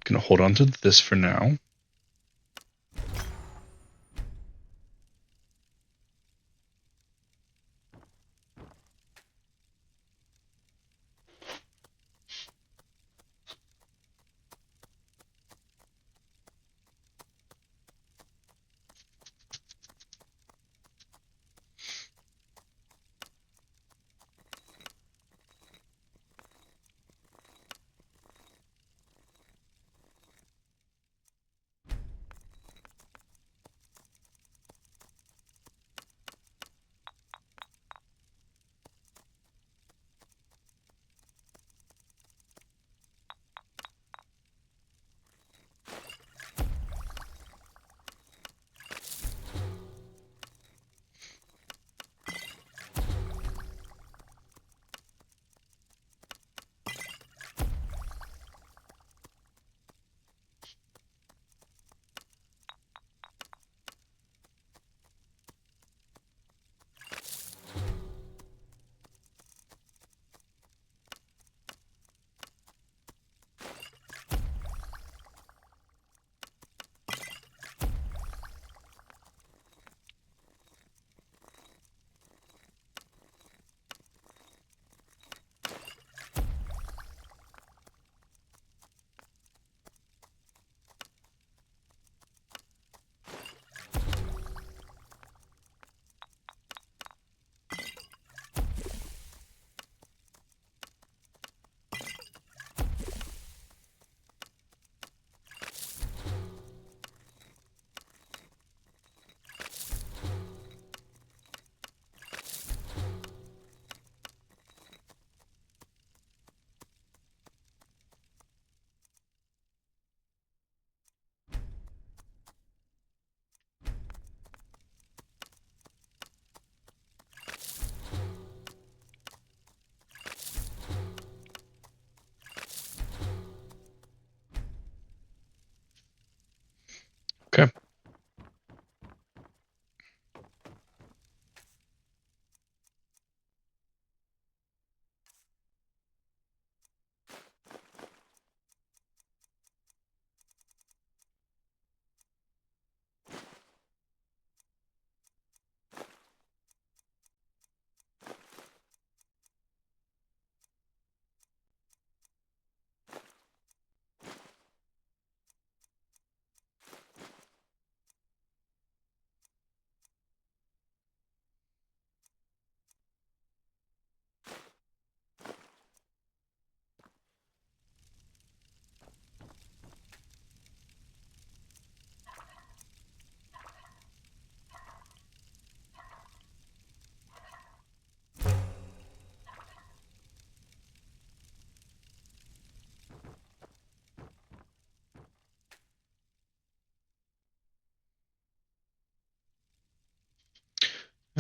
Gonna hold on to this for now.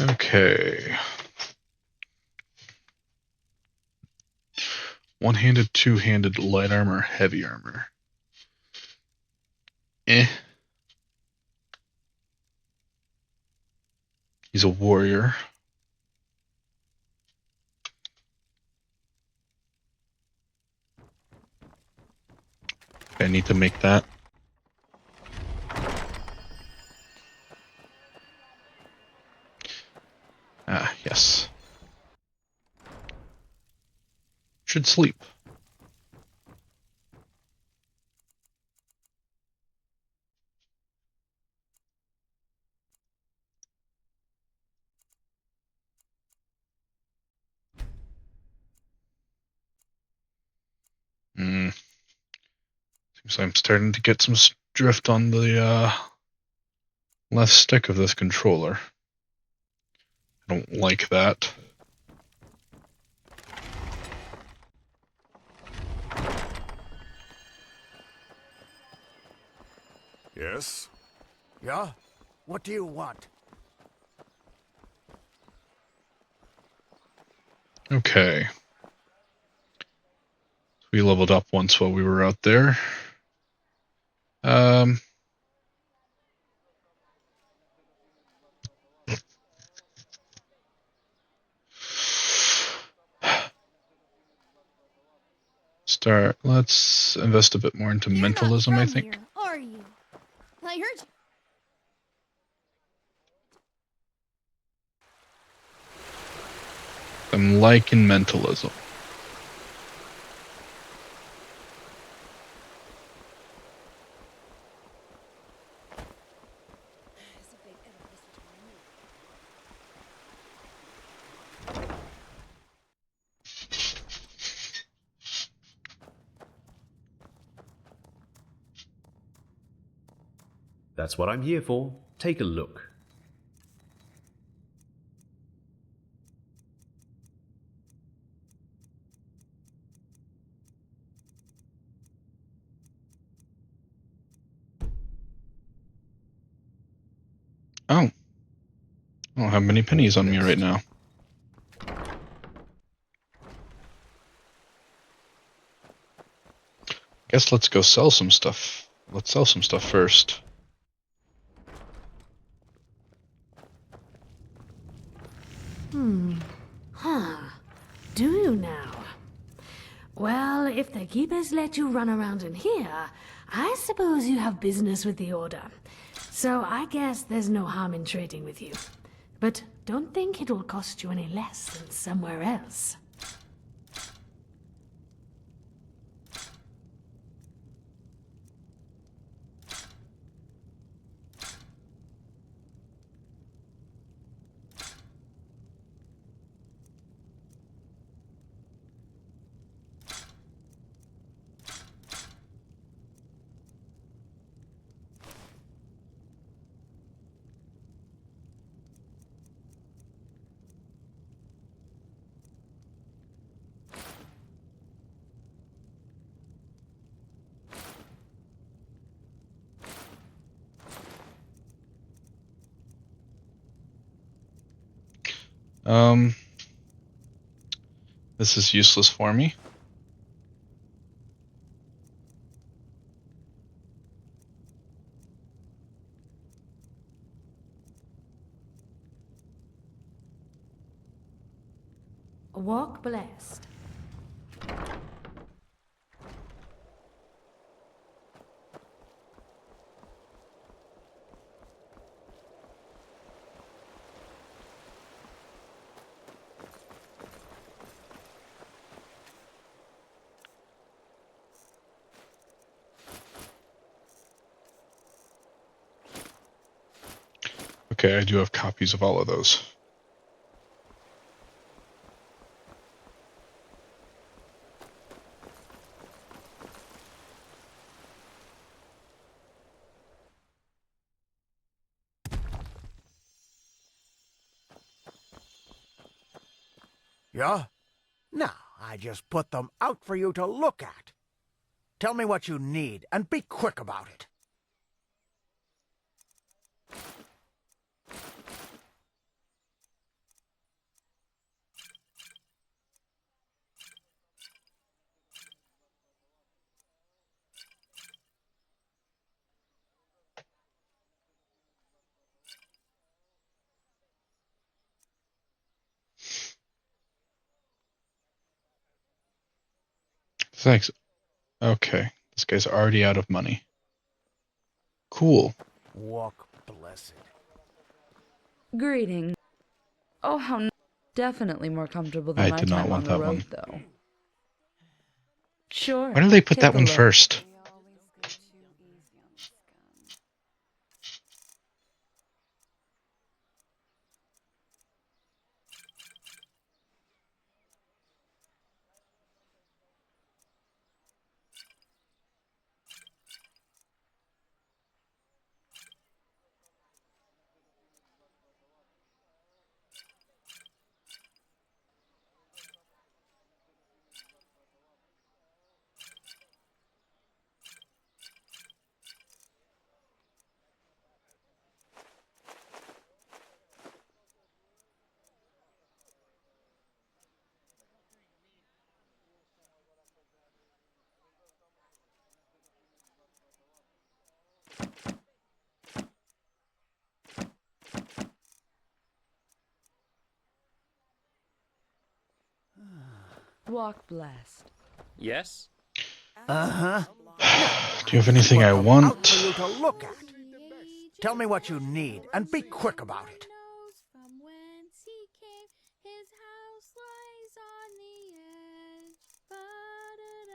Okay. One-handed, two-handed, light armor, heavy armor. He's a warrior. I need to make that. Ah, yes. Should sleep. Seems I'm starting to get some drift on the left stick of this controller. I don't like that. Yes? Yeah? What do you want? Okay. We leveled up once while we were out there. Let's invest a bit more into You're mentalism, not I from think. here, are you? I heard you. I'm liking mentalism. That's what I'm here for. Take a look. Oh. I don't have many pennies on me right now. Guess let's go sell some stuff. Let's sell some stuff first. Huh. Do you now? Well, if the keepers let you run around in here, I suppose you have business with the Order. So I guess there's no harm in trading with you. But don't think it'll cost you any less than somewhere else. This is useless for me. Walk blessed. Okay, I do have copies of all of those. Yeah? No, I just put them out for you to look at. Tell me what you need, and be quick about it. Thanks. Okay, this guy's already out of money. Cool. Walk blessed. Greeting. Oh, how definitely more comfortable than I my did not time on want the that road, one. though. Sure. Why did they put take that a one look. first? Walk blessed. Yes? Uh-huh. Do you have anything I Out want? for you to look at. Tell me what you need, and be quick about it. From whence he came, his house lies on the edge. Ba-da-da-da-da.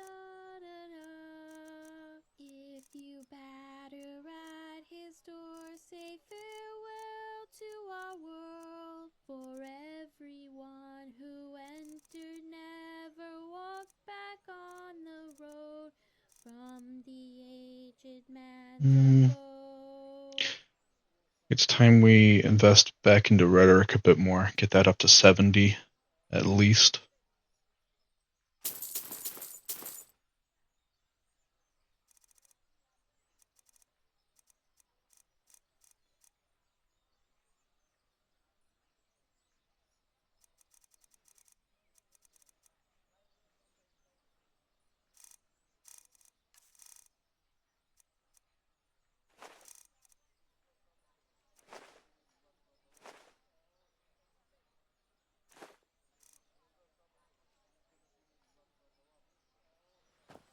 If you batter at his door, say farewell to our world. For everyone who entered never walked back on the road. From the aged man's abode. It's time we invest back into rhetoric a bit more. Get that up to 70 at least.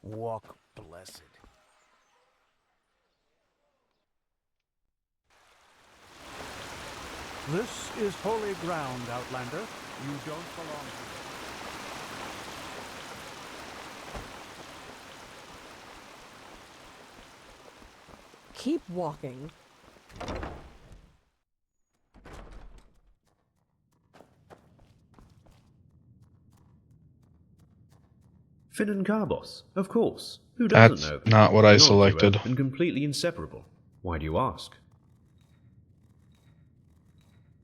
Walk blessed. This is holy ground, Outlander. You don't belong here. Keep walking. Finn and Carbos, of course. Who doesn't That's know them? not what I An odd duo selected. and completely inseparable. Why do you ask?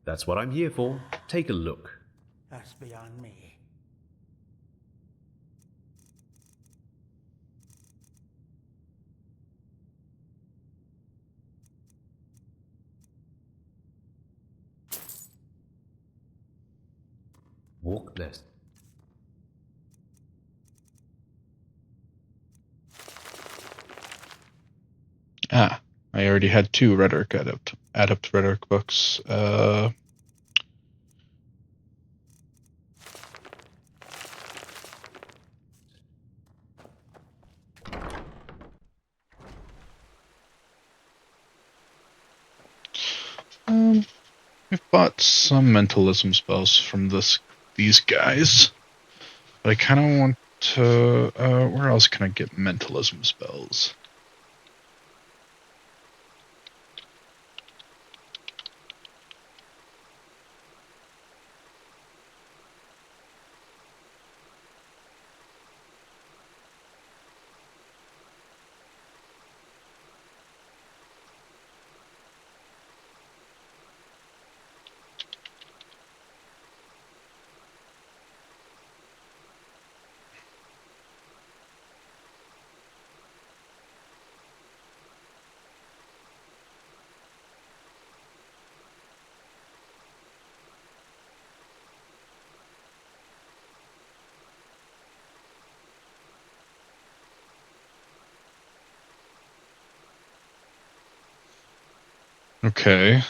That's what I'm here for. Take a look. That's beyond me. Walk less. Ah, I already had 2 rhetoric adept rhetoric books. I've bought some mentalism spells from these guys, but I kind of want to. Where else can I get mentalism spells? Okay.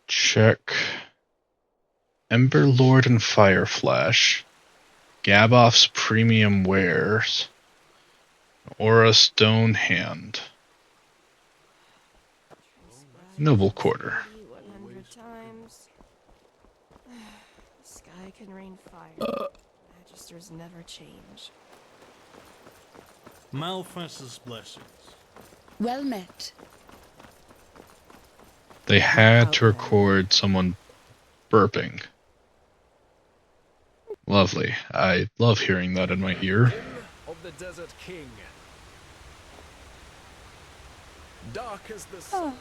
Check Ember Lord and Fire Flash. Gaboff's Premium Wares. Aura Stone Hand. Noble Quarter. 100 times. The sky can rain fire. Magisters never change. Malfest's blessings. Well met. They had to record someone burping. Lovely. I love hearing that in my ear. Of the Desert King. Dark as the sun.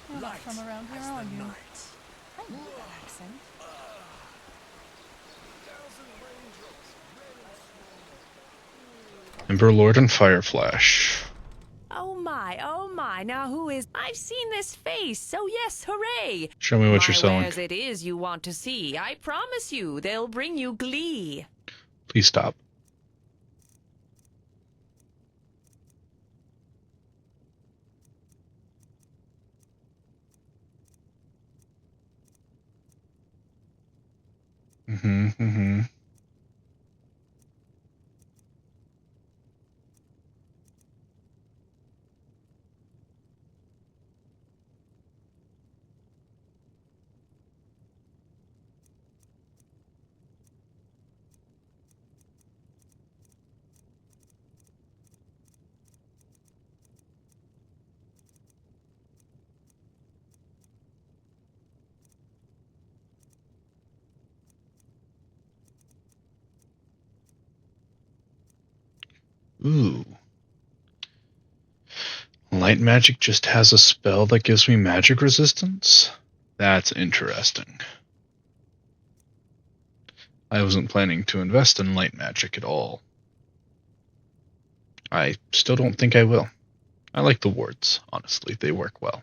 You're not from around here, are you? I know that accent. Ember Lord and Fireflash. Oh my, now who is... I've seen this face, so yes, hooray! Show me what you're selling. Wares it is you want to see. I promise you, they'll bring you glee. Please stop. Mm-hmm. Ooh. Light magic just has a spell that gives me magic resistance? That's interesting. I wasn't planning to invest in light magic at all. I still don't think I will. I like the wards, honestly. They work well.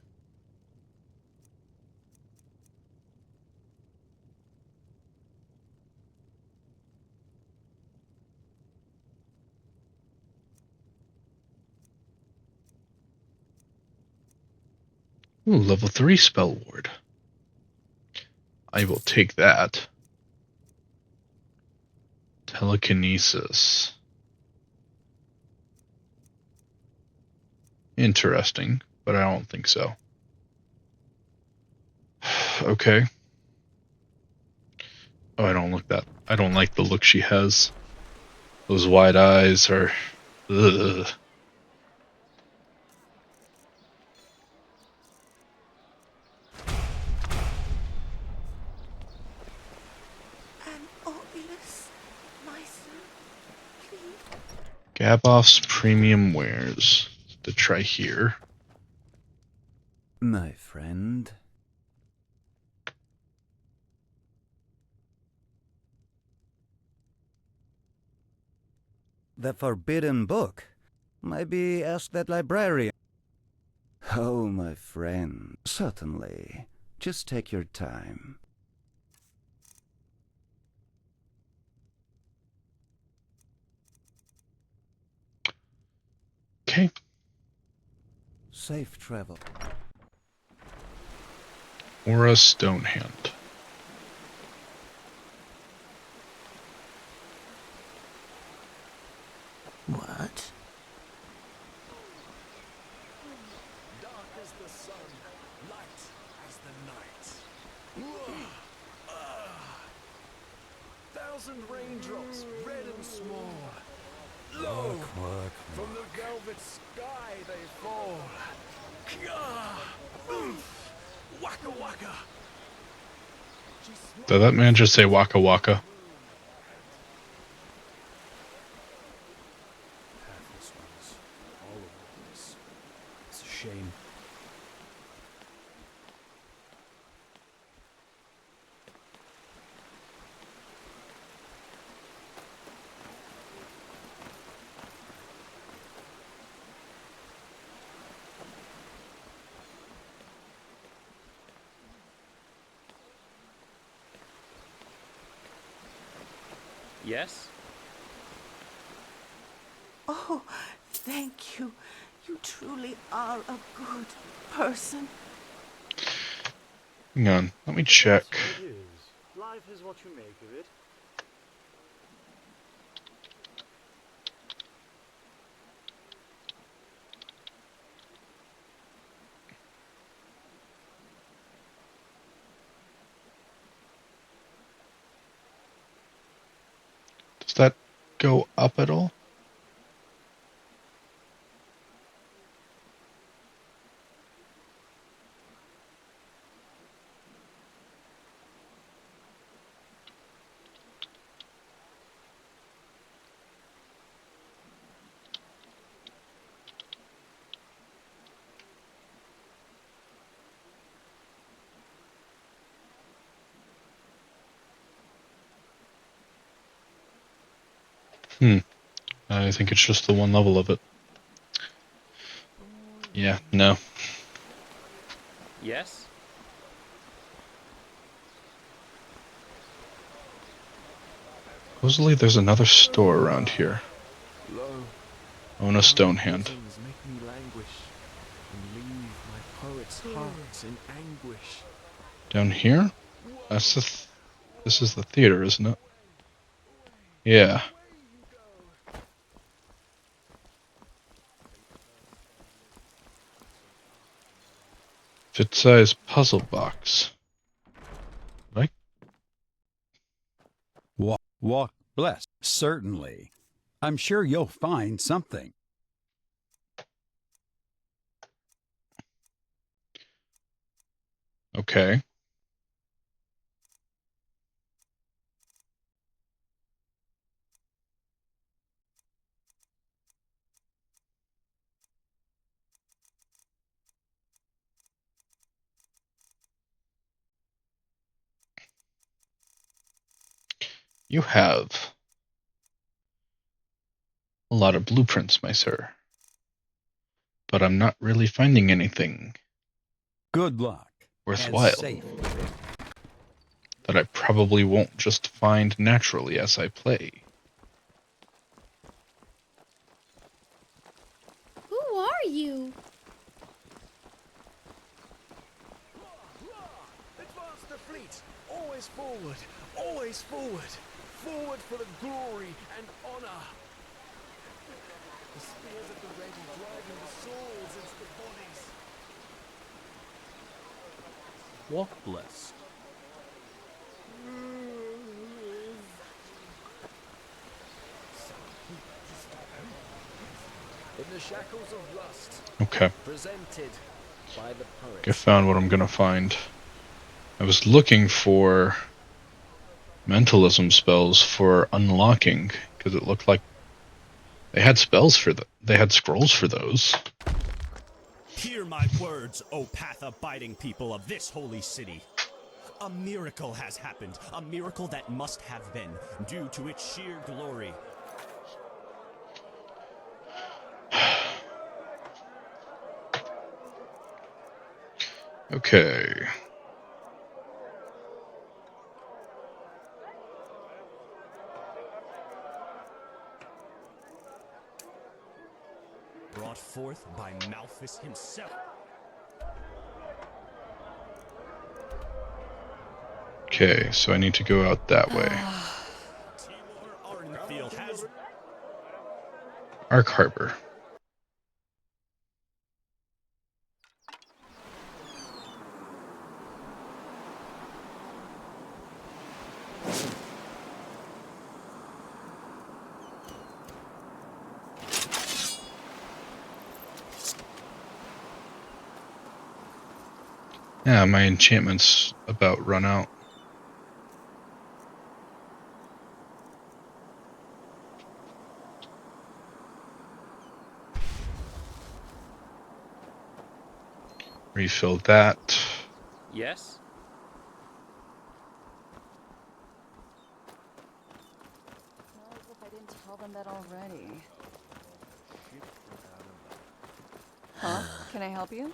Ooh, level 3 spell ward. I will take that. Telekinesis. Interesting, but I don't think so. Okay. Oh, I don't like the look she has. Those wide eyes are... Ugh. Gaboff's Premium Wares. To try here. My friend. The forbidden book? Maybe ask that librarian. Oh, my friend. Certainly. Just take your time. Okay. Safe travel. Aura Stone Hand. What? Dark as the sun, light as the night. Thousand raindrops, red and small. Lo, from the velvet sky they fall. Waka waka. Did that man just say waka waka? Pathless ones, all over this. It's a shame. Yes? Oh, thank you. You truly are a good person. Hang on, let me check. Life is what you make of it. go up at all? I think it's just the one level of it. Yeah, no. Yes? Supposedly there's another store around here. Own a stone hand. Make me languish and leave my poet's heart in anguish. Down here? That's this is the theater, isn't it? Yeah. Fit-size puzzle box. Like? What? Bless. Certainly. I'm sure you'll find something. Okay. You have a lot of blueprints, my sir. But I'm not really finding anything Good luck. worthwhile that I probably won't just find naturally as I play. Who are you? Advance the fleet! Always forward! Always forward! Forward for the glory and honor! The spears at the ready, driving the swords into the bodies. Walk blessed. In the shackles of lust. Okay. Presented by the poet. I found what I'm gonna find. I was looking for mentalism spells for unlocking, because it looked like they had spells for they had scrolls for those. Hear my words, O path-abiding people of this holy city. A miracle has happened, a miracle that must have been, due to its sheer glory. Okay. Brought forth by Malthus himself. Okay, so I need to go out that way. Ark Harbor. Yeah, my enchantment's about run out. Refill that. Yes? As if I didn't tell them that already. Huh? Can I help you?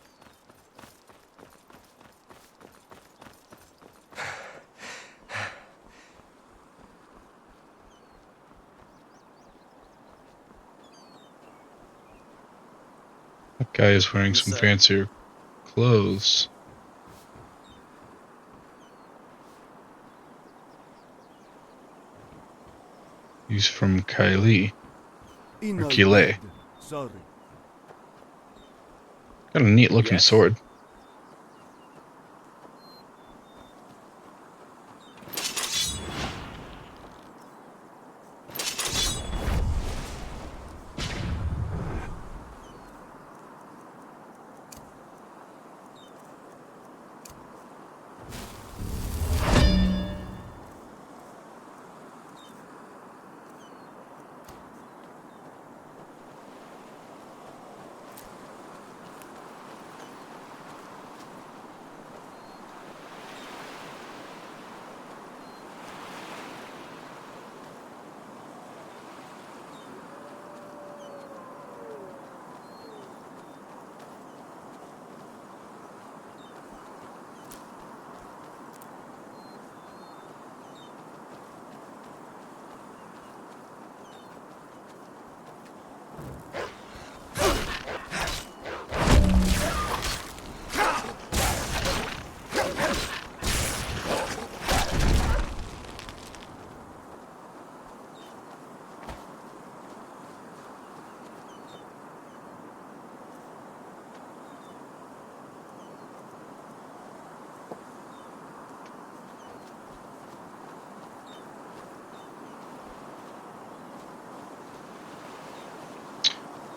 That guy is wearing some fancier clothes. He's from Kylie. Or Kile. Sorry. Got a neat looking Yes. sword.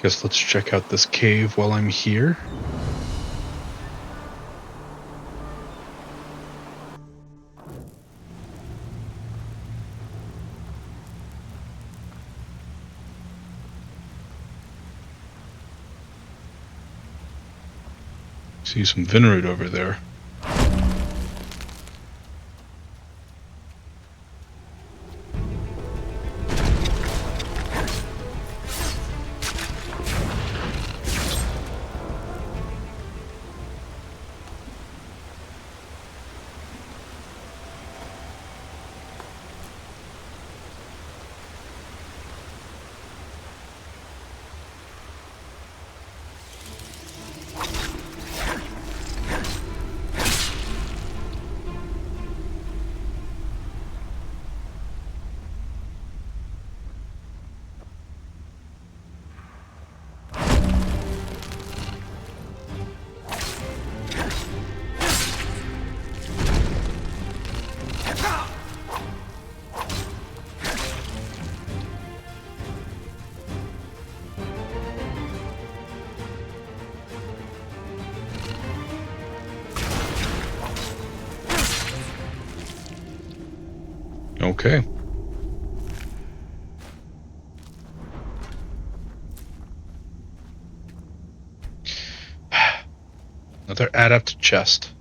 Guess let's check out this cave while I'm here. See some Vinroot over there. Okay. Another adept chest.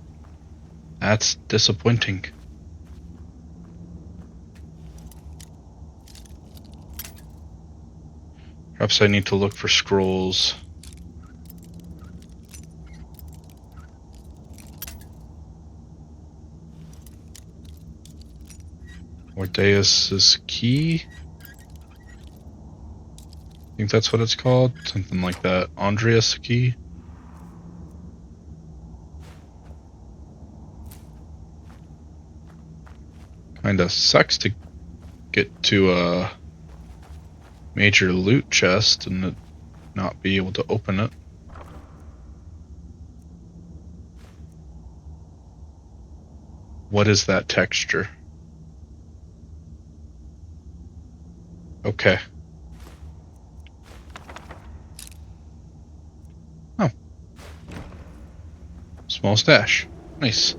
That's disappointing. Perhaps I need to look for scrolls. Ordeus's key. I think that's what it's called. Something like that. Andreas key. Kinda sucks to get to a major loot chest and not be able to open it. What is that texture? Okay. Oh. Small stash. Nice.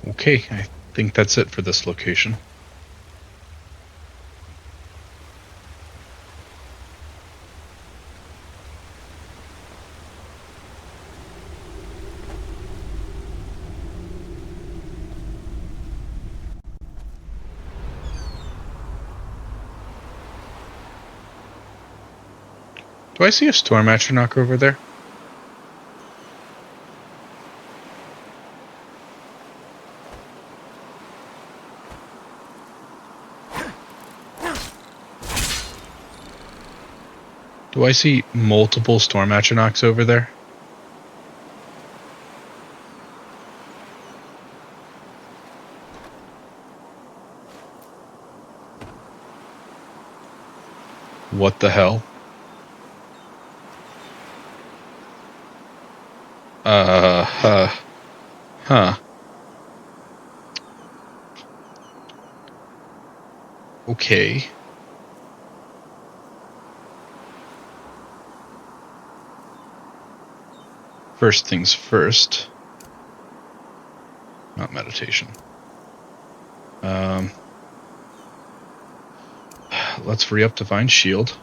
Okay, I think that's it for this location. Do I see a storm atronach over there? Do I see multiple storm atronachs over there? What the hell? Huh. Okay. First things first. Not meditation. Let's re-up Divine Shield.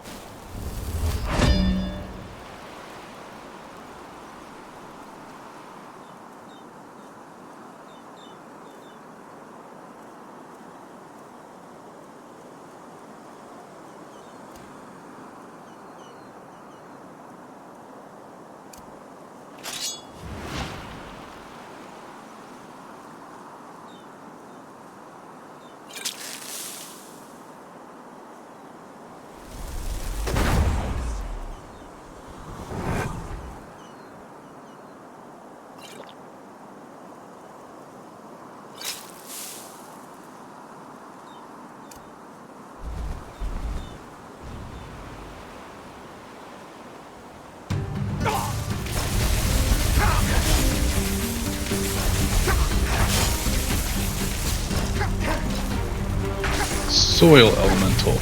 Soil elemental.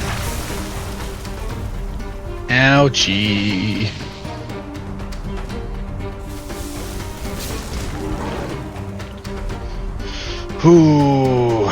Ouchie. Ooh.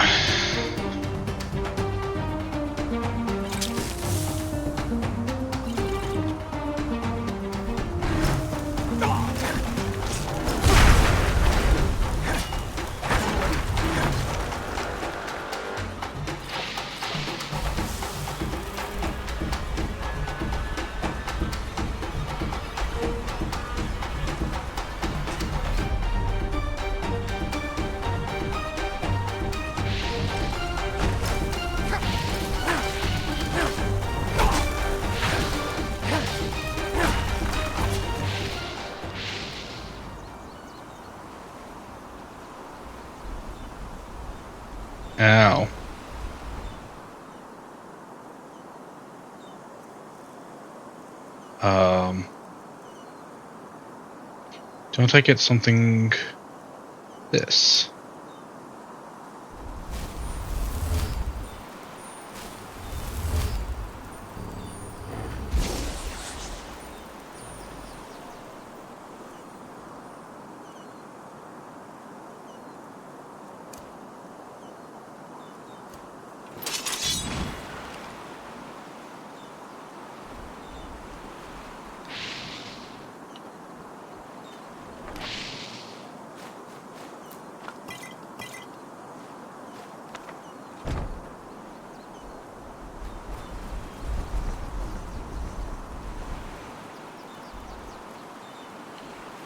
Ow. Don't I get something this?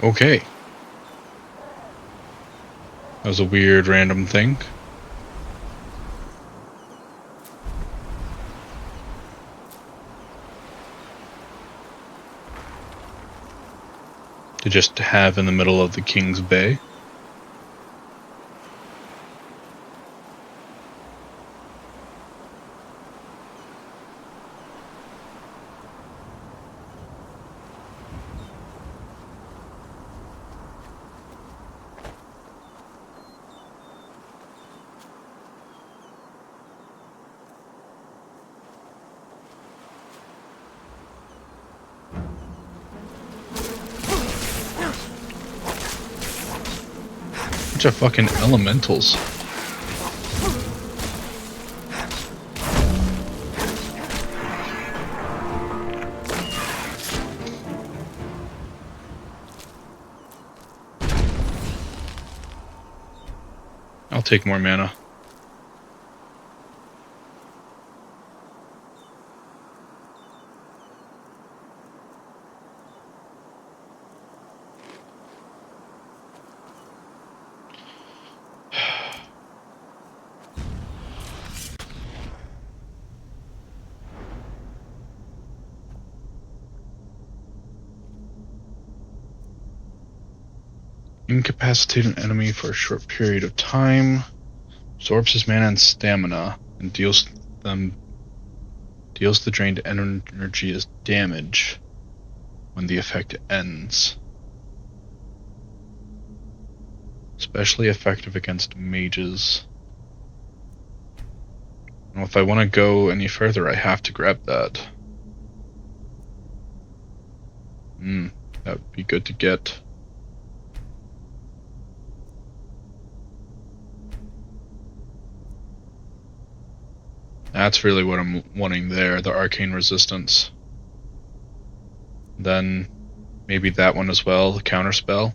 Okay. That was a weird random thing. To just have in the middle of the King's Bay. Bunch of fucking elementals. I'll take more mana. Incapacitate an enemy for a short period of time, absorbs his mana and stamina, and deals the drained energy as damage when the effect ends. Especially effective against mages. Well, if I want to go any further, I have to grab that. That would be good to get. That's really what I'm wanting there, the arcane resistance. Then maybe that one as well, the counterspell.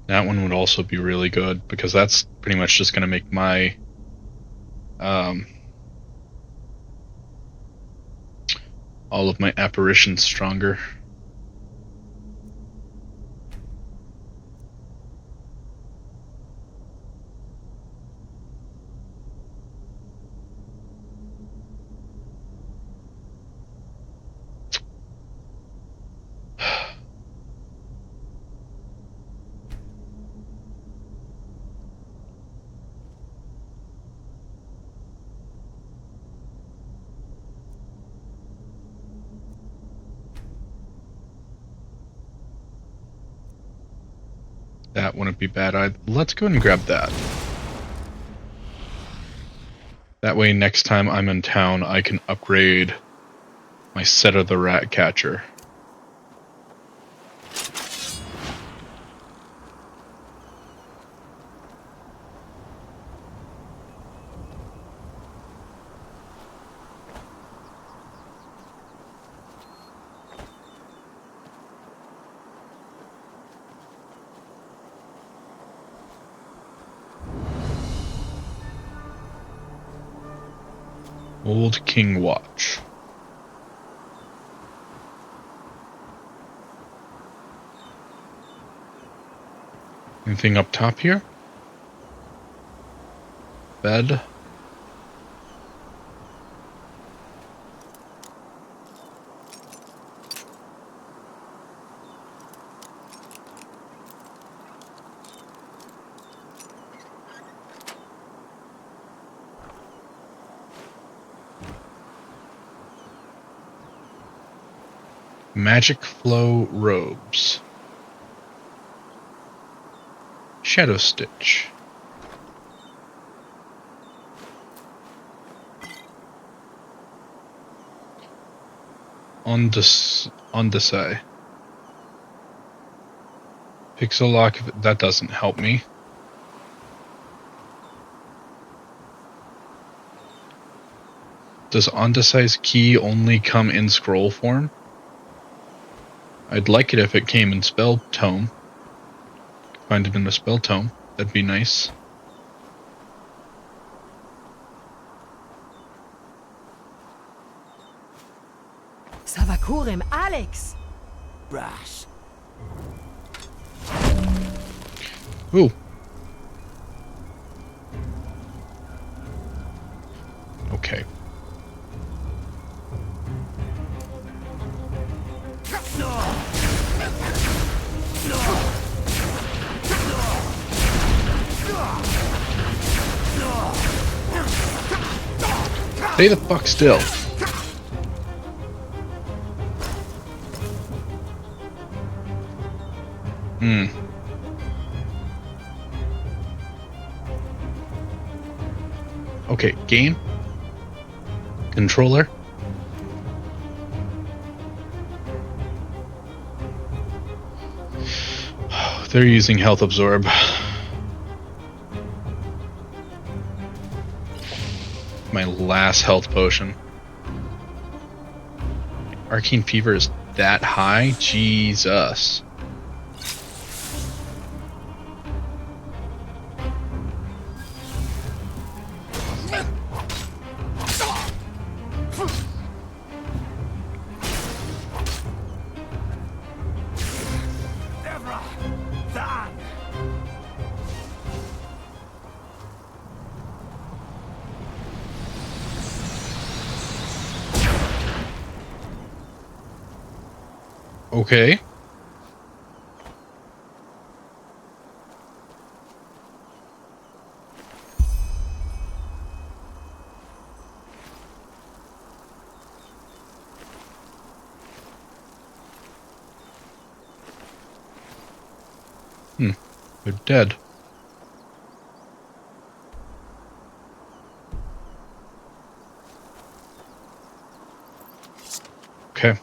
That one would also be really good because that's pretty much just going to make my all of my apparitions stronger. That wouldn't be bad either. Let's go ahead and grab that. That way next time I'm in town, I can upgrade my set of the rat catcher. Old King Watch. Anything up top here? Bed. Magic Flow robes. Shadow Stitch. On the side. Pixel lock, that doesn't help me. Does Ondasai's key only come in scroll form? I'd like it if it came in spell tome. Find it in a spell tome. That'd be nice. Savakurim, Alex! Brass. Ooh. Okay. Stay the fuck still. Okay, game. Controller. They're using health absorb. My last health potion. Arcane Fever is that high? Jesus. Okay. They're dead. Okay.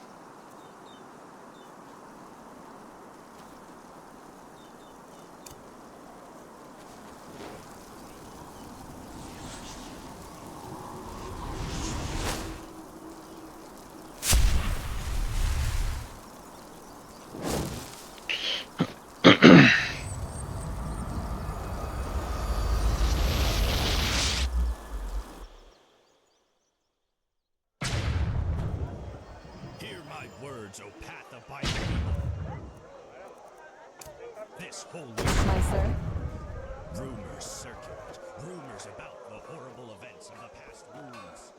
Hear my words, O path of biting people. This holy My sir. rumors circulate. Rumors about the horrible events of the past wounds.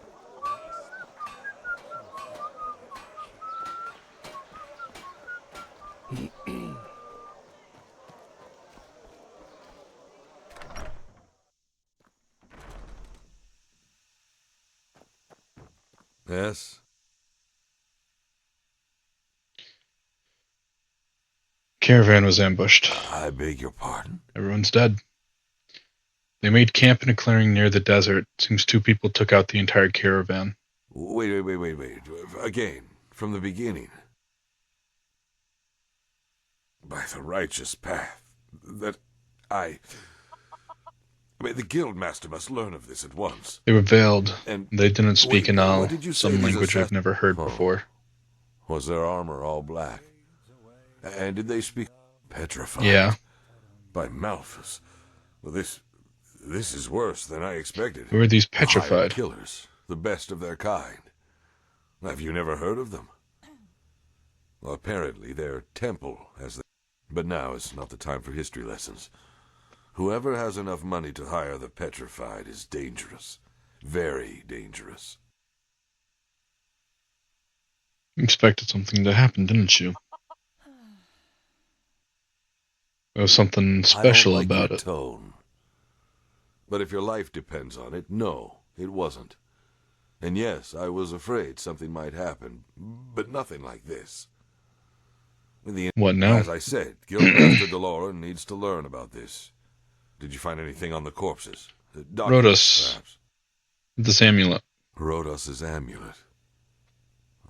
Yes? caravan was ambushed. I beg your pardon? Everyone's dead. They made camp in a clearing near the desert. Seems 2 people took out the entire caravan. Wait. Again, from the beginning. By the righteous path. The guildmaster must learn of this at once. They were veiled. And they didn't speak Enderal, what did you say some these language I've never heard before. Was their armor all black? And did they speak petrified? Yeah. By Malthus. Well, this is worse than I expected. Who are these Hired petrified? killers, the best of their kind. Have you never heard of them? Well, apparently they're temple, but now is not the time for history lessons. Whoever has enough money to hire the petrified is dangerous. Very dangerous. You expected something to happen, didn't you? There was something special I don't like about your it. Tone. But if your life depends on it, no, it wasn't. And yes, I was afraid something might happen, but nothing like this. What now? As I said, Guildmaster DeLorean needs to learn about this. Did you find anything on the corpses? Rhodos. Perhaps? This amulet. Rhodos' amulet.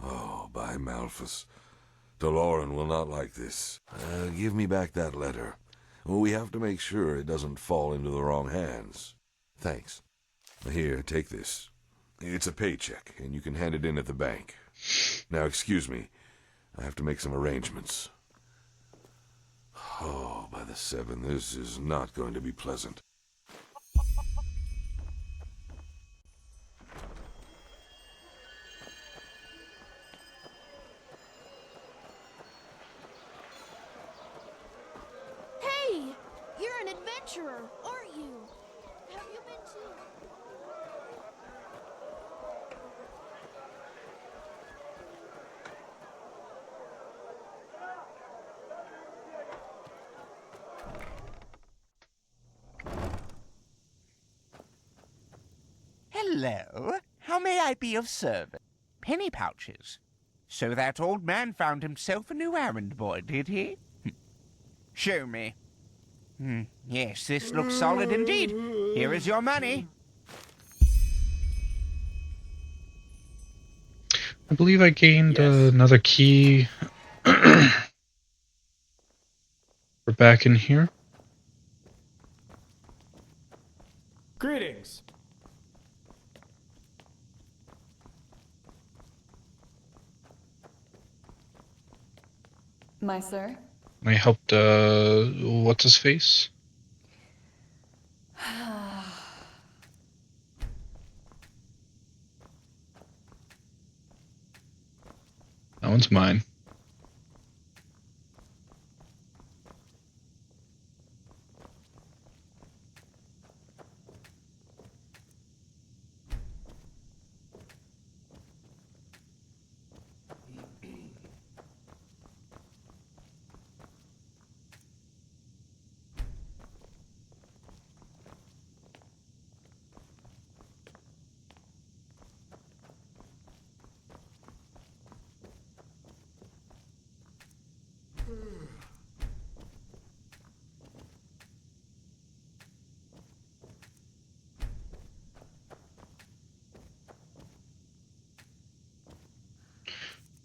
Oh, by Malthus. DeLorean will not like this. Give me back that letter. We have to make sure it doesn't fall into the wrong hands. Thanks. Here, take this. It's a paycheck, and you can hand it in at the bank. Now, excuse me. I have to make some arrangements. Oh, by the 7, this is not going to be pleasant. Hey! You're an adventurer, aren't you? Have you been to... Hello. How may I be of service? Penny pouches. So that old man found himself a new errand boy, did he? Show me. Yes, this looks solid indeed. Here is your money. I believe I gained another key. We're back in here. Greetings. My sir? I helped, what's his face? That one's mine.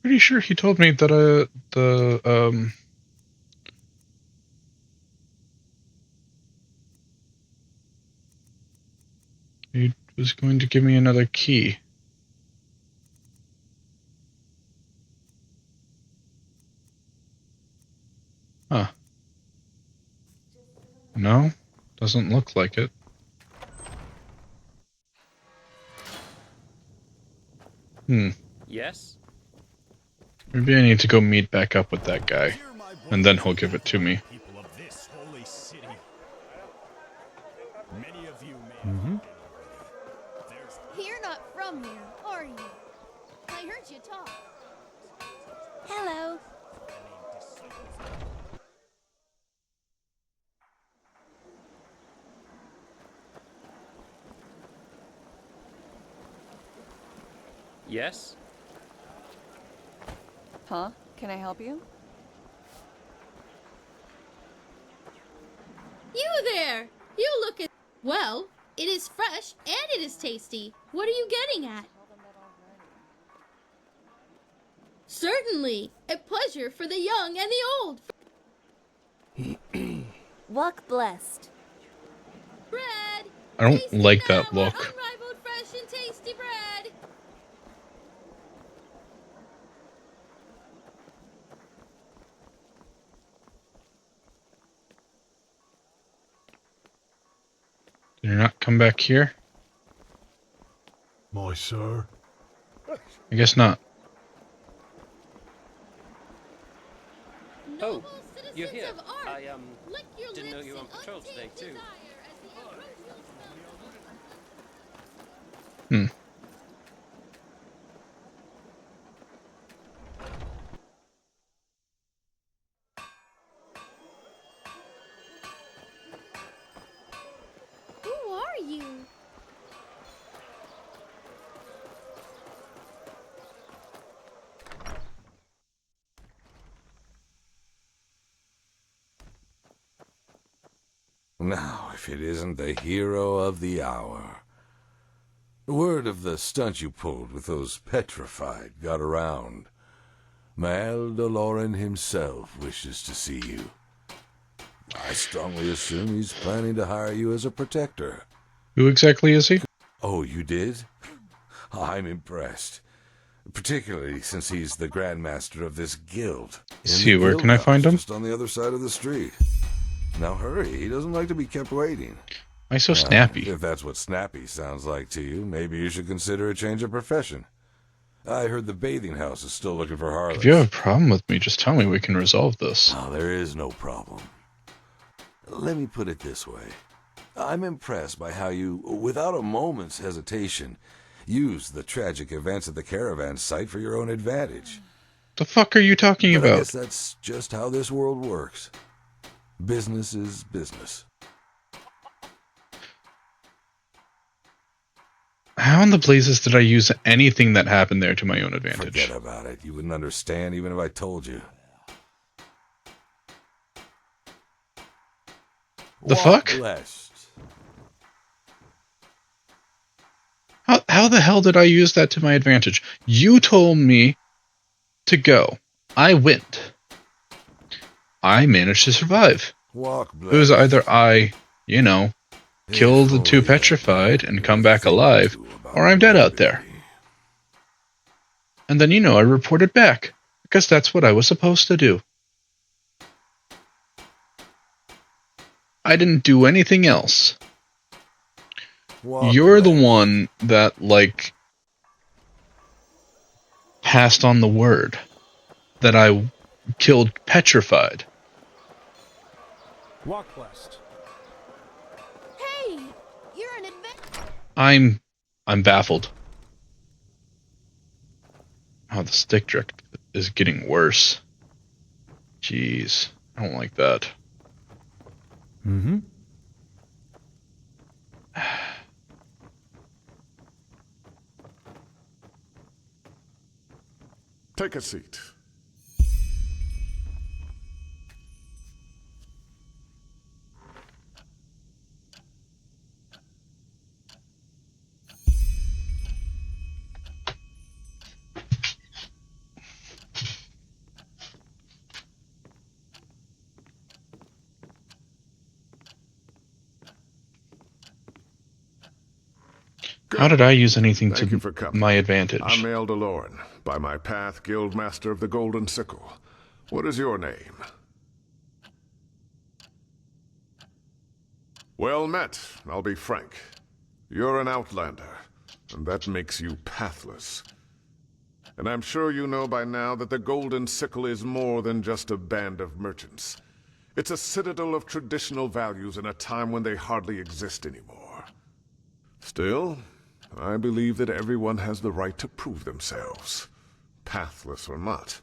Pretty sure he told me that he was going to give me another key. Huh. No, doesn't look like it. Yes? Maybe I need to go meet back up with that guy, and then he'll give it to me. People of this holy city. Many of you may You're not from here, are you? I heard you talk. Hello. Yes? Huh? Can I help you? You look at. Well, it is fresh and it is tasty. What are you getting at? Certainly, a pleasure for the young and the old. Walk blessed. Bread! I don't Taste it like now, that our look. unrivaled fresh and tasty bread! Did you not come back here? My sir. I guess not. Oh, you're here. I didn't know you were on patrol today too. Hmm. Who are you? Now, if it isn't the hero of the hour. Word of the stunt you pulled with those petrified got around. Mal DeLorean himself wishes to see you. I strongly assume he's planning to hire you as a protector. Who exactly is he? Oh, you did? I'm impressed. Particularly since he's the Grandmaster of this guild. See, where can I find him? Just on the other side of the street. Now hurry, he doesn't like to be kept waiting. Why so snappy? If that's what snappy sounds like to you, maybe you should consider a change of profession. I heard the bathing house is still looking for harlots. If you have a problem with me, just tell me. We can resolve this. Oh, there is no problem. Let me put it this way. I'm impressed by how you, without a moment's hesitation, used the tragic events at the caravan site for your own advantage. The fuck are you talking But I about? guess that's just how this world works. Business is business. How in the blazes did I use anything that happened there to my own advantage? Forget about it. You wouldn't understand even if I told you. The fuck? Blessed. How the hell did I use that to my advantage? You told me to go. I went. I managed to survive. It was either I, killed the two petrified and come back alive, or I'm dead out there. And then, I reported back, because that's what I was supposed to do. I didn't do anything else. You're the one that, passed on the word that I killed petrified. Walk blessed. Hey, you're an adventurer. I'm baffled. Oh, the stick drift is getting worse. Jeez, I don't like that. Mm-hmm. Take a seat. How did I use anything Thank you to for coming. my advantage? I'm Mal DeLorean, by my path Guildmaster of the Golden Sickle. What is your name? Well met, I'll be frank. You're an outlander, and that makes you pathless. And I'm sure you know by now that the Golden Sickle is more than just a band of merchants. It's a citadel of traditional values in a time when they hardly exist anymore. Still, I believe that everyone has the right to prove themselves, pathless or not.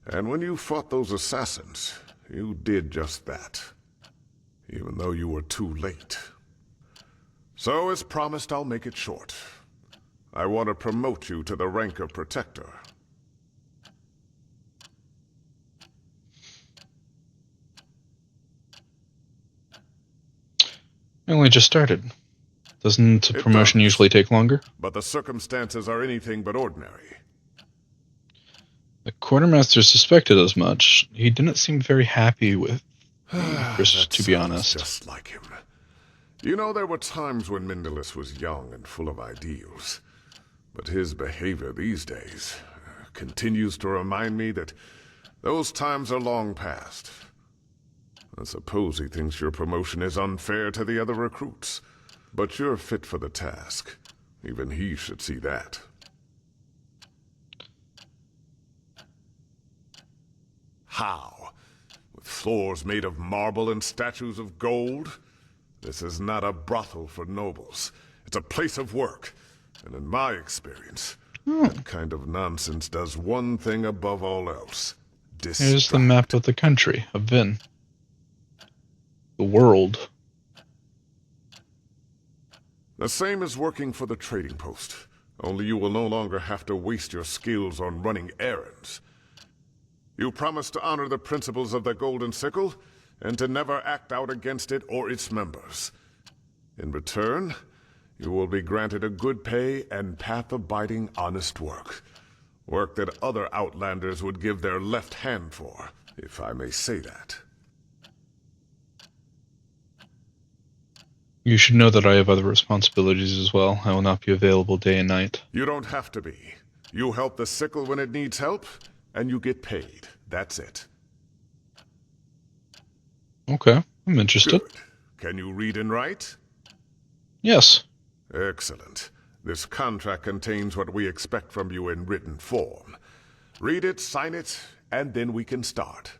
And when you fought those assassins, you did just that, even though you were too late. So, as promised, I'll make it short. I want to promote you to the rank of Protector. I only just started. Doesn't a promotion usually take longer? But the circumstances are anything but ordinary. The quartermaster suspected as much. He didn't seem very happy with Chris, to be honest. Just like him. You know, there were times when Mindalus was young and full of ideals. But his behavior these days continues to remind me that those times are long past. I suppose he thinks your promotion is unfair to the other recruits. But you're fit for the task. Even he should see that. How? With floors made of marble and statues of gold? This is not a brothel for nobles. It's a place of work. And in my experience, that kind of nonsense does one thing above all else. Here's the map of the country, of Vin. The world. The same as working for the trading post. Only you will no longer have to waste your skills on running errands. You promise to honor the principles of the Golden Sickle, and to never act out against it or its members. In return, you will be granted a good pay and path-abiding honest work. Work that other Outlanders would give their left hand for, if I may say that. You should know that I have other responsibilities as well. I will not be available day and night. You don't have to be. You help the sickle when it needs help, and you get paid. That's it. Okay, I'm interested. Good. Can you read and write? Yes. Excellent. This contract contains what we expect from you in written form. Read it, sign it, and then we can start.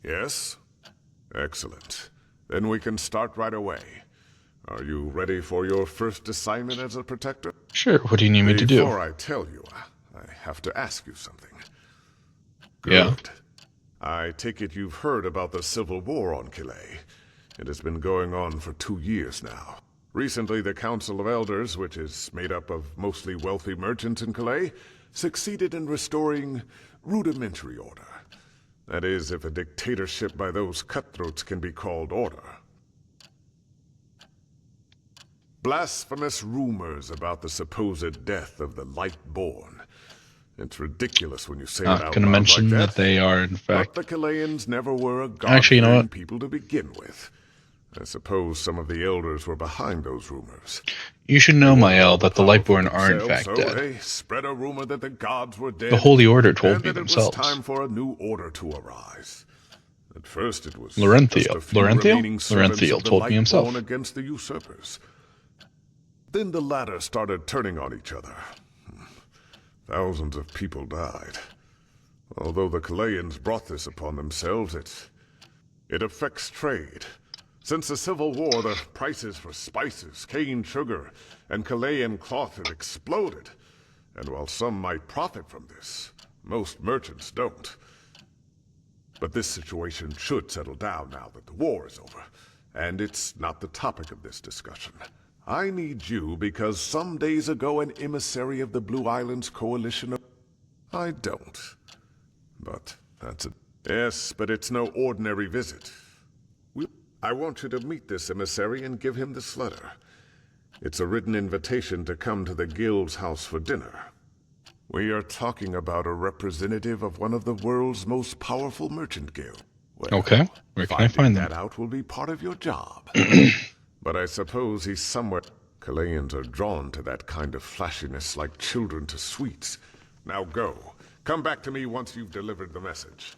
Yes? Excellent. Then we can start right away. Are you ready for your first assignment as a protector? Sure, what do you need me to do? Before I tell you, I have to ask you something. Good. Yeah. I take it you've heard about the civil war on Calais. It has been going on for 2 years now. Recently, the Council of Elders, which is made up of mostly wealthy merchants in Calais, succeeded in restoring rudimentary order. That is, if a dictatorship by those cutthroats can be called order. Blasphemous rumors about the supposed death of the Lightborn. It's ridiculous when you say it out loud gonna mention like that they are, in fact. But the Calayans never were a Actually, you know God-fearing what? people to begin with. I suppose some of the elders were behind those rumors. You should know, Mael, that the Lightborn are in fact So dead. they spread a rumor that the gods were dead. The Holy Order told and me that themselves. It was time for a new order to arise. At first, it was Laurenthiel. just a few Laurenthiel? remaining servants Laurenthiel of the told me himself. Lightborn against the usurpers. Then the latter started turning on each other. Thousands of people died. Although the Calayans brought this upon themselves, it affects trade. Since the Civil War, the prices for spices, cane sugar, and Calayan cloth have exploded. And while some might profit from this, most merchants don't. But this situation should settle down now that the war is over, and it's not the topic of this discussion. I need you because some days ago an emissary of the Blue Islands Coalition of... I don't. But that's it. Yes, but it's no ordinary visit. I want you to meet this emissary and give him this letter. It's a written invitation to come to the guild's house for dinner. We are talking about a representative of one of the world's most powerful merchant guilds. Well, Okay, where can I find them? that out will be part of your job. But I suppose he's somewhere... Calayans are drawn to that kind of flashiness like children to sweets. Now go. Come back to me once you've delivered the message.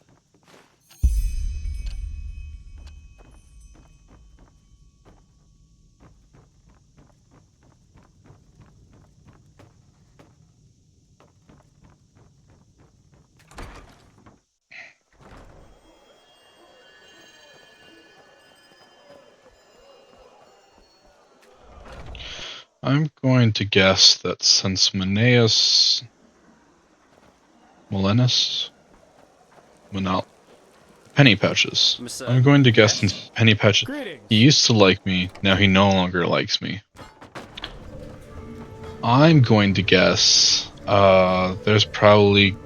I'm going to guess that since Molenus, Penny Pouches. I'm going to guess since Penny Pouches, he used to like me, now he no longer likes me. I'm going to guess there's probably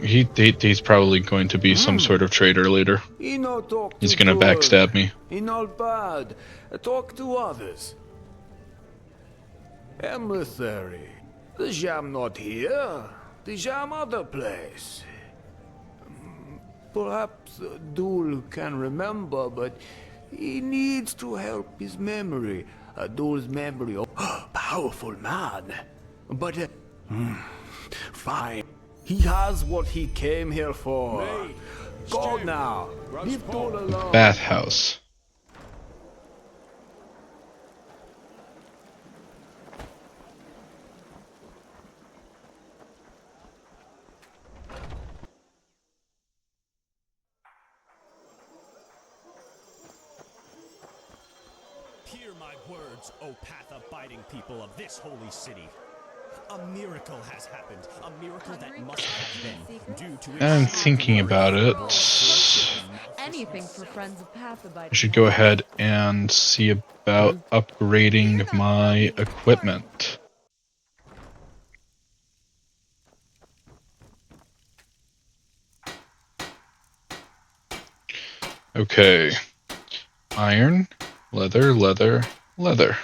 he's probably going to be some sort of traitor leader. He no talk He's too gonna good. backstab me. He not bad. Talk to others. Emissary. The jam not here. The jam other place. Perhaps Dul can remember, but he needs to help his memory. Dul's memory, powerful man. But, fine. He has what he came here for. Go now. Leave Dul alone. Bathhouse. Hear my words, O path-abiding people of this holy city. A miracle has happened. A miracle that must have been due to its I'm thinking about it. Anything for friends of path-abiding. I should go ahead and see about upgrading my equipment. Okay. Iron, leather, leather, leather.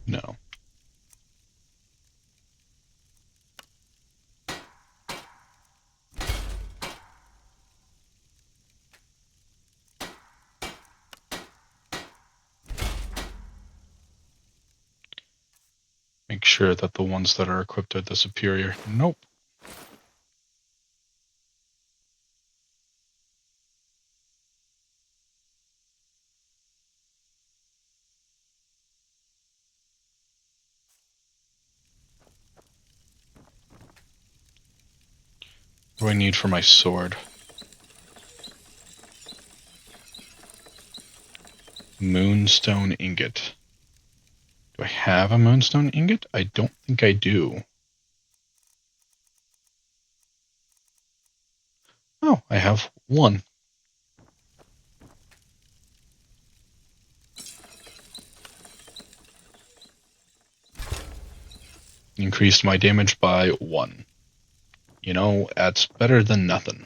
No. Make sure that the ones that are equipped are the superior. Nope. What do I need for my sword? Moonstone ingot. Do I have a moonstone ingot? I don't think I do. Oh, I have one. Increased my damage by 1. You know, that's better than nothing.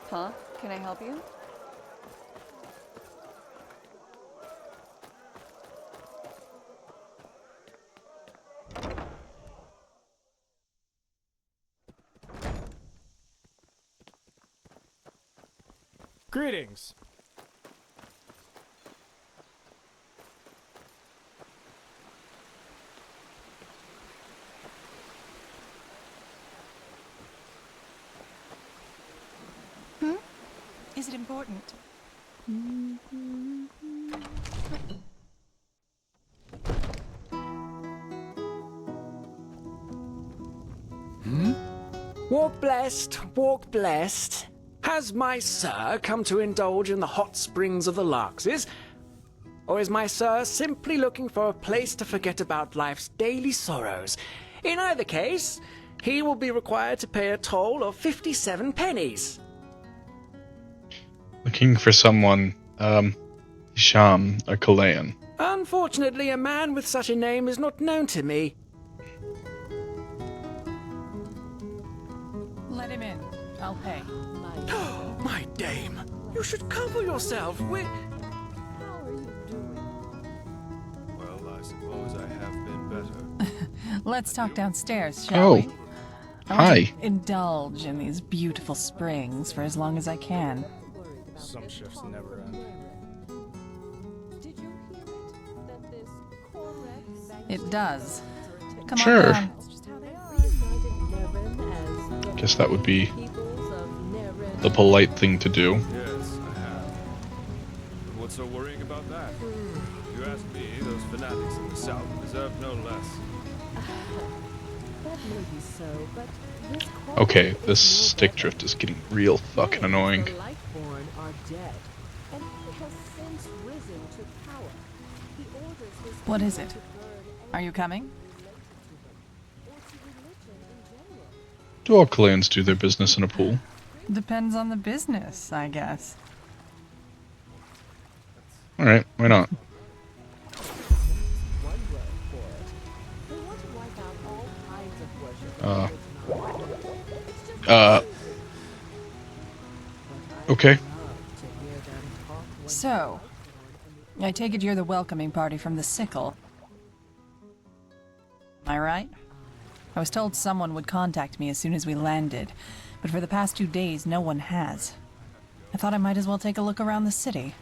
Huh? Can I help you? Greetings. Is it important? Walk blessed, walk blessed. Has my sir come to indulge in the hot springs of the Larkses? Or is my sir simply looking for a place to forget about life's daily sorrows? In either case, he will be required to pay a toll of 57 pennies. Looking for someone, Hisham, a Kalayan. Unfortunately, a man with such a name is not known to me. Let him in. I'll pay. My dame, you should cover yourself. Well, I suppose I have been better. Let's talk downstairs, shall we? I want Hi. to indulge in these beautiful springs for as long as I can. Some shifts never end. It does. Come Sure. on down. Guess that would be the polite thing to do. Yes, I have. But what's so worrying about that? If you ask me, those fanatics in the South deserve no less. That may be so, but this Okay, this stick drift is getting real fucking annoying. the Lightborn are dead, and he has since risen to power. He orders his What is people it? to burn Are you coming? Do all clans do their business in a pool? Depends on the business, I guess. Alright, why not? Okay. So, I take it you're the welcoming party from the Sickle. Am I right? I was told someone would contact me as soon as we landed, but for the past 2 days, no one has. I thought I might as well take a look around the city.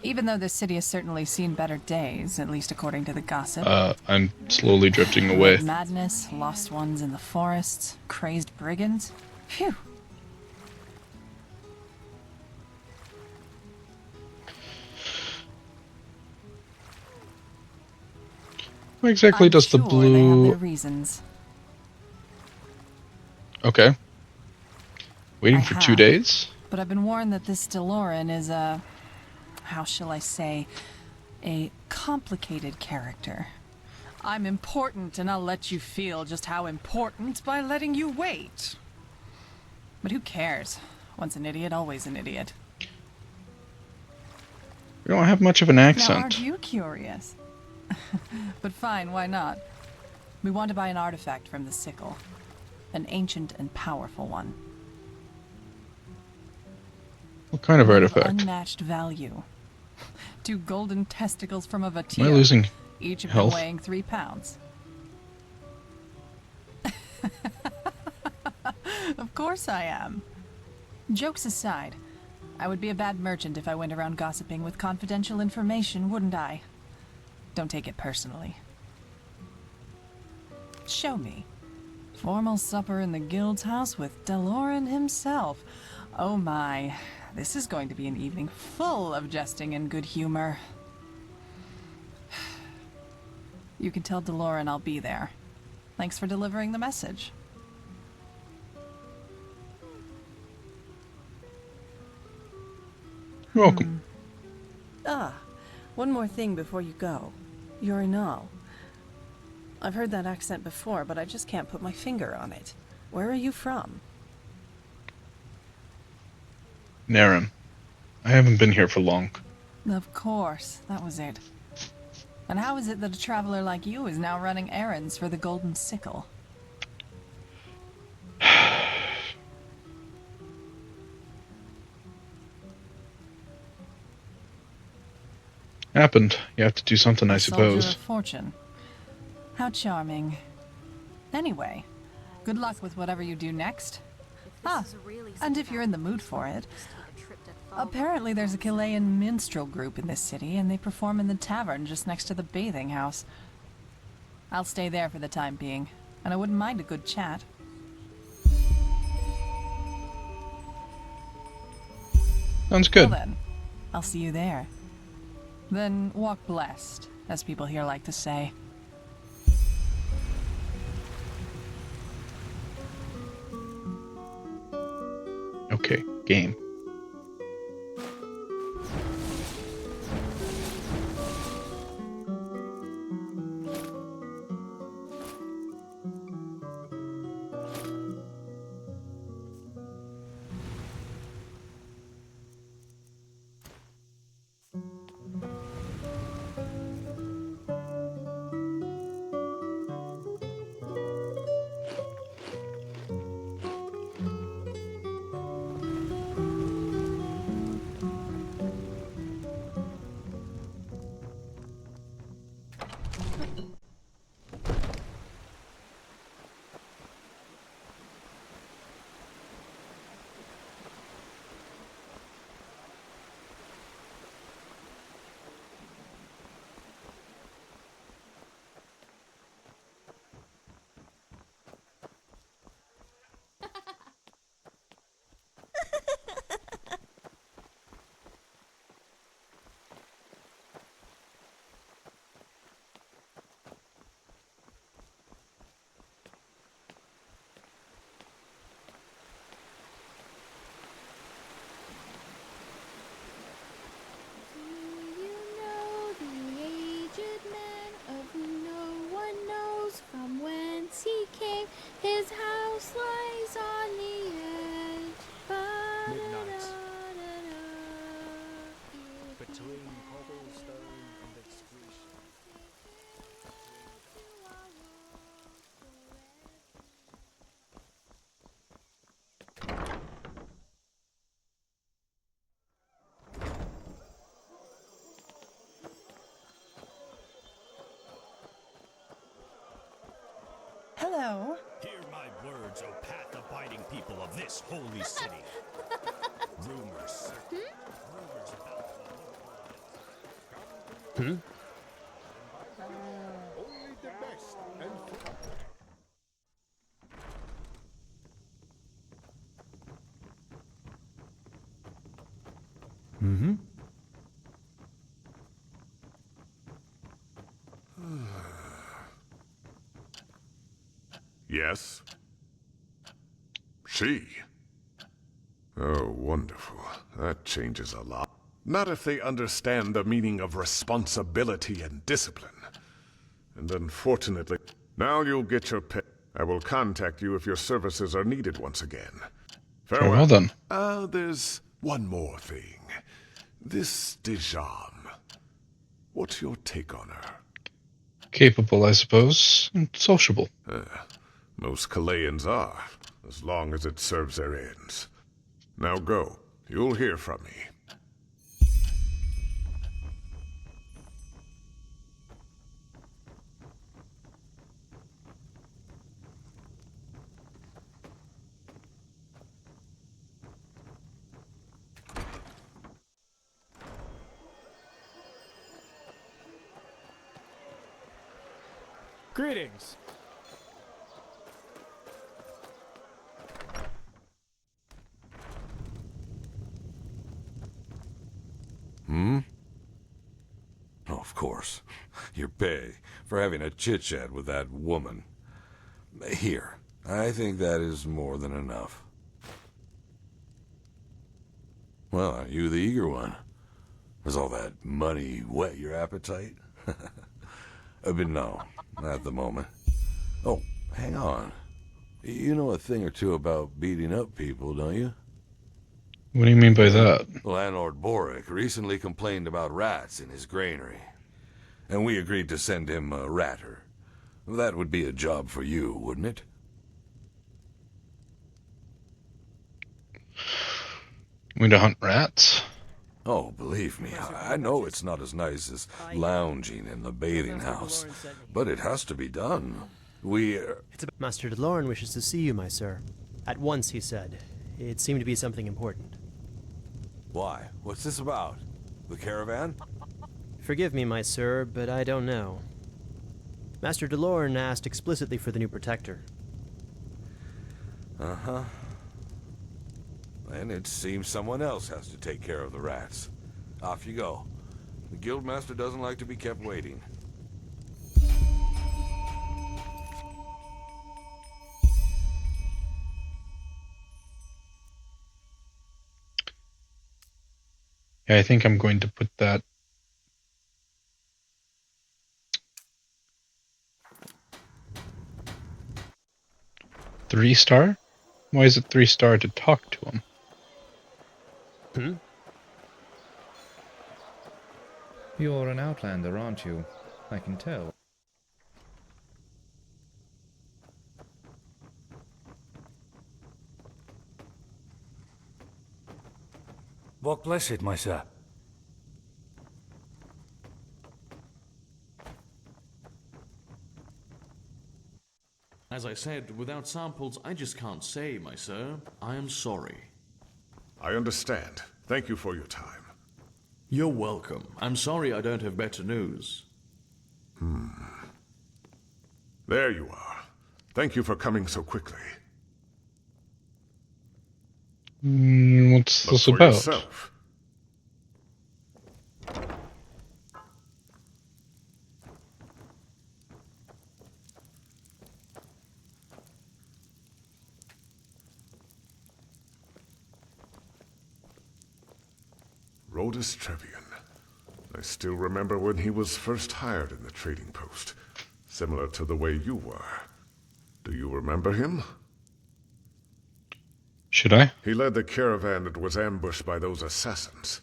Even though this city has certainly seen better days, at least according to the gossip. I'm slowly drifting away. Madness, lost ones in the forests, crazed brigands. Phew. What exactly I'm does the sure they have blue... their reasons. Okay. Waiting I for have. 2 days? But I've been warned that this Deloran is a... how shall I say? A complicated character. I'm important, and I'll let you feel just how important by letting you wait. But who cares? Once an idiot, always an idiot. We don't have much of an Now, accent. aren't you curious? But fine, why not? We want to buy an artifact from the Sickle. An ancient and powerful one. What kind of One artifact? unmatched value. 2 golden testicles from a Am Vatir. I losing each of health? them weighing 3 pounds. Of course I am. Jokes aside, I would be a bad merchant if I went around gossiping with confidential information, wouldn't I? Don't take it personally. Show me. Formal supper in the guild's house with Deloran himself. Oh my, this is going to be an evening full of jesting and good humor. You can tell Deloran I'll be there. Thanks for delivering the message. You're welcome. One more thing before you go. You're Enderal. I've heard that accent before, but I just can't put my finger on it. Where are you from? Naren. I haven't been here for long. Of course, that was it. And how is it that a traveler like you is now running errands for the Golden Sickle? Happened. You have to do something, I Soldier suppose. of fortune. How charming. Anyway, good luck with whatever you do next. And if you're in the mood for it, apparently there's a Chilean minstrel group in this city, and they perform in the tavern just next to the bathing house. I'll stay there for the time being, and I wouldn't mind a good chat. Sounds good. Well then, I'll see you there. Then walk blessed, as people here like to say. Okay, game. His house lies on the edge. Midnight. Between cobblestone and excretion. Hello. Hear my words, O path-abiding people of this holy city. Rumors. Rumors about Only the best and Mm-hmm. Yes? She? Oh, wonderful. That changes a lot. Not if they understand the meaning of responsibility and discipline. And unfortunately, now you'll get your pay. I will contact you if your services are needed once again. Farewell then. There's one more thing. This Dijam. What's your take on her? Capable, I suppose, and sociable. Most Kalayans are, as long as it serves their ends. Now go. You'll hear from me. Greetings. Hmm? Oh, of course. Your pay for having a chit-chat with that woman. Here, I think that is more than enough. Well, aren't you the eager one? Has all that money whet your appetite? But no, not at the moment. Oh, hang on. You know a thing or two about beating up people, don't you? What do you mean by that? Landlord Boric recently complained about rats in his granary, and we agreed to send him a ratter. That would be a job for you, wouldn't it? We to hunt rats? Oh, believe me, I know it's not as nice as lounging in the bathing house, but it has to be done. Master DeLorne wishes to see you, my sir. At once, he said. It seemed to be something important. Why? What's this about? The caravan? Forgive me, my sir, but I don't know. Master DeLorne asked explicitly for the new protector. Uh-huh. And it seems someone else has to take care of the rats. Off you go. The guildmaster doesn't like to be kept waiting. Yeah, I think I'm going to put that 3-star? Why is it 3-star to talk to him? You're an outlander, aren't you? I can tell. God bless it, my sir. As I said, without samples, I just can't say, my sir. I am sorry. I understand. Thank you for your time. You're welcome. I'm sorry I don't have better news. There you are. Thank you for coming so quickly. What's But this for about? yourself. Rhodus Trevian. I still remember when he was first hired in the trading post. Similar to the way you were. Do you remember him? Should I? He led the caravan that was ambushed by those assassins.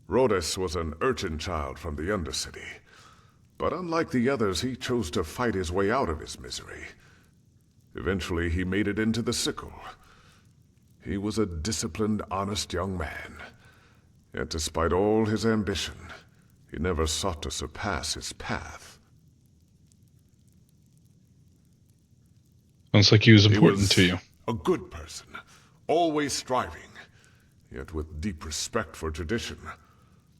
Rhodes was an urchin child from the Undercity. But unlike the others, he chose to fight his way out of his misery. Eventually, he made it into the sickle. He was a disciplined, honest young man. Yet despite all his ambition, he never sought to surpass his path. Sounds like he was important to you. A good person, always striving, yet with deep respect for tradition.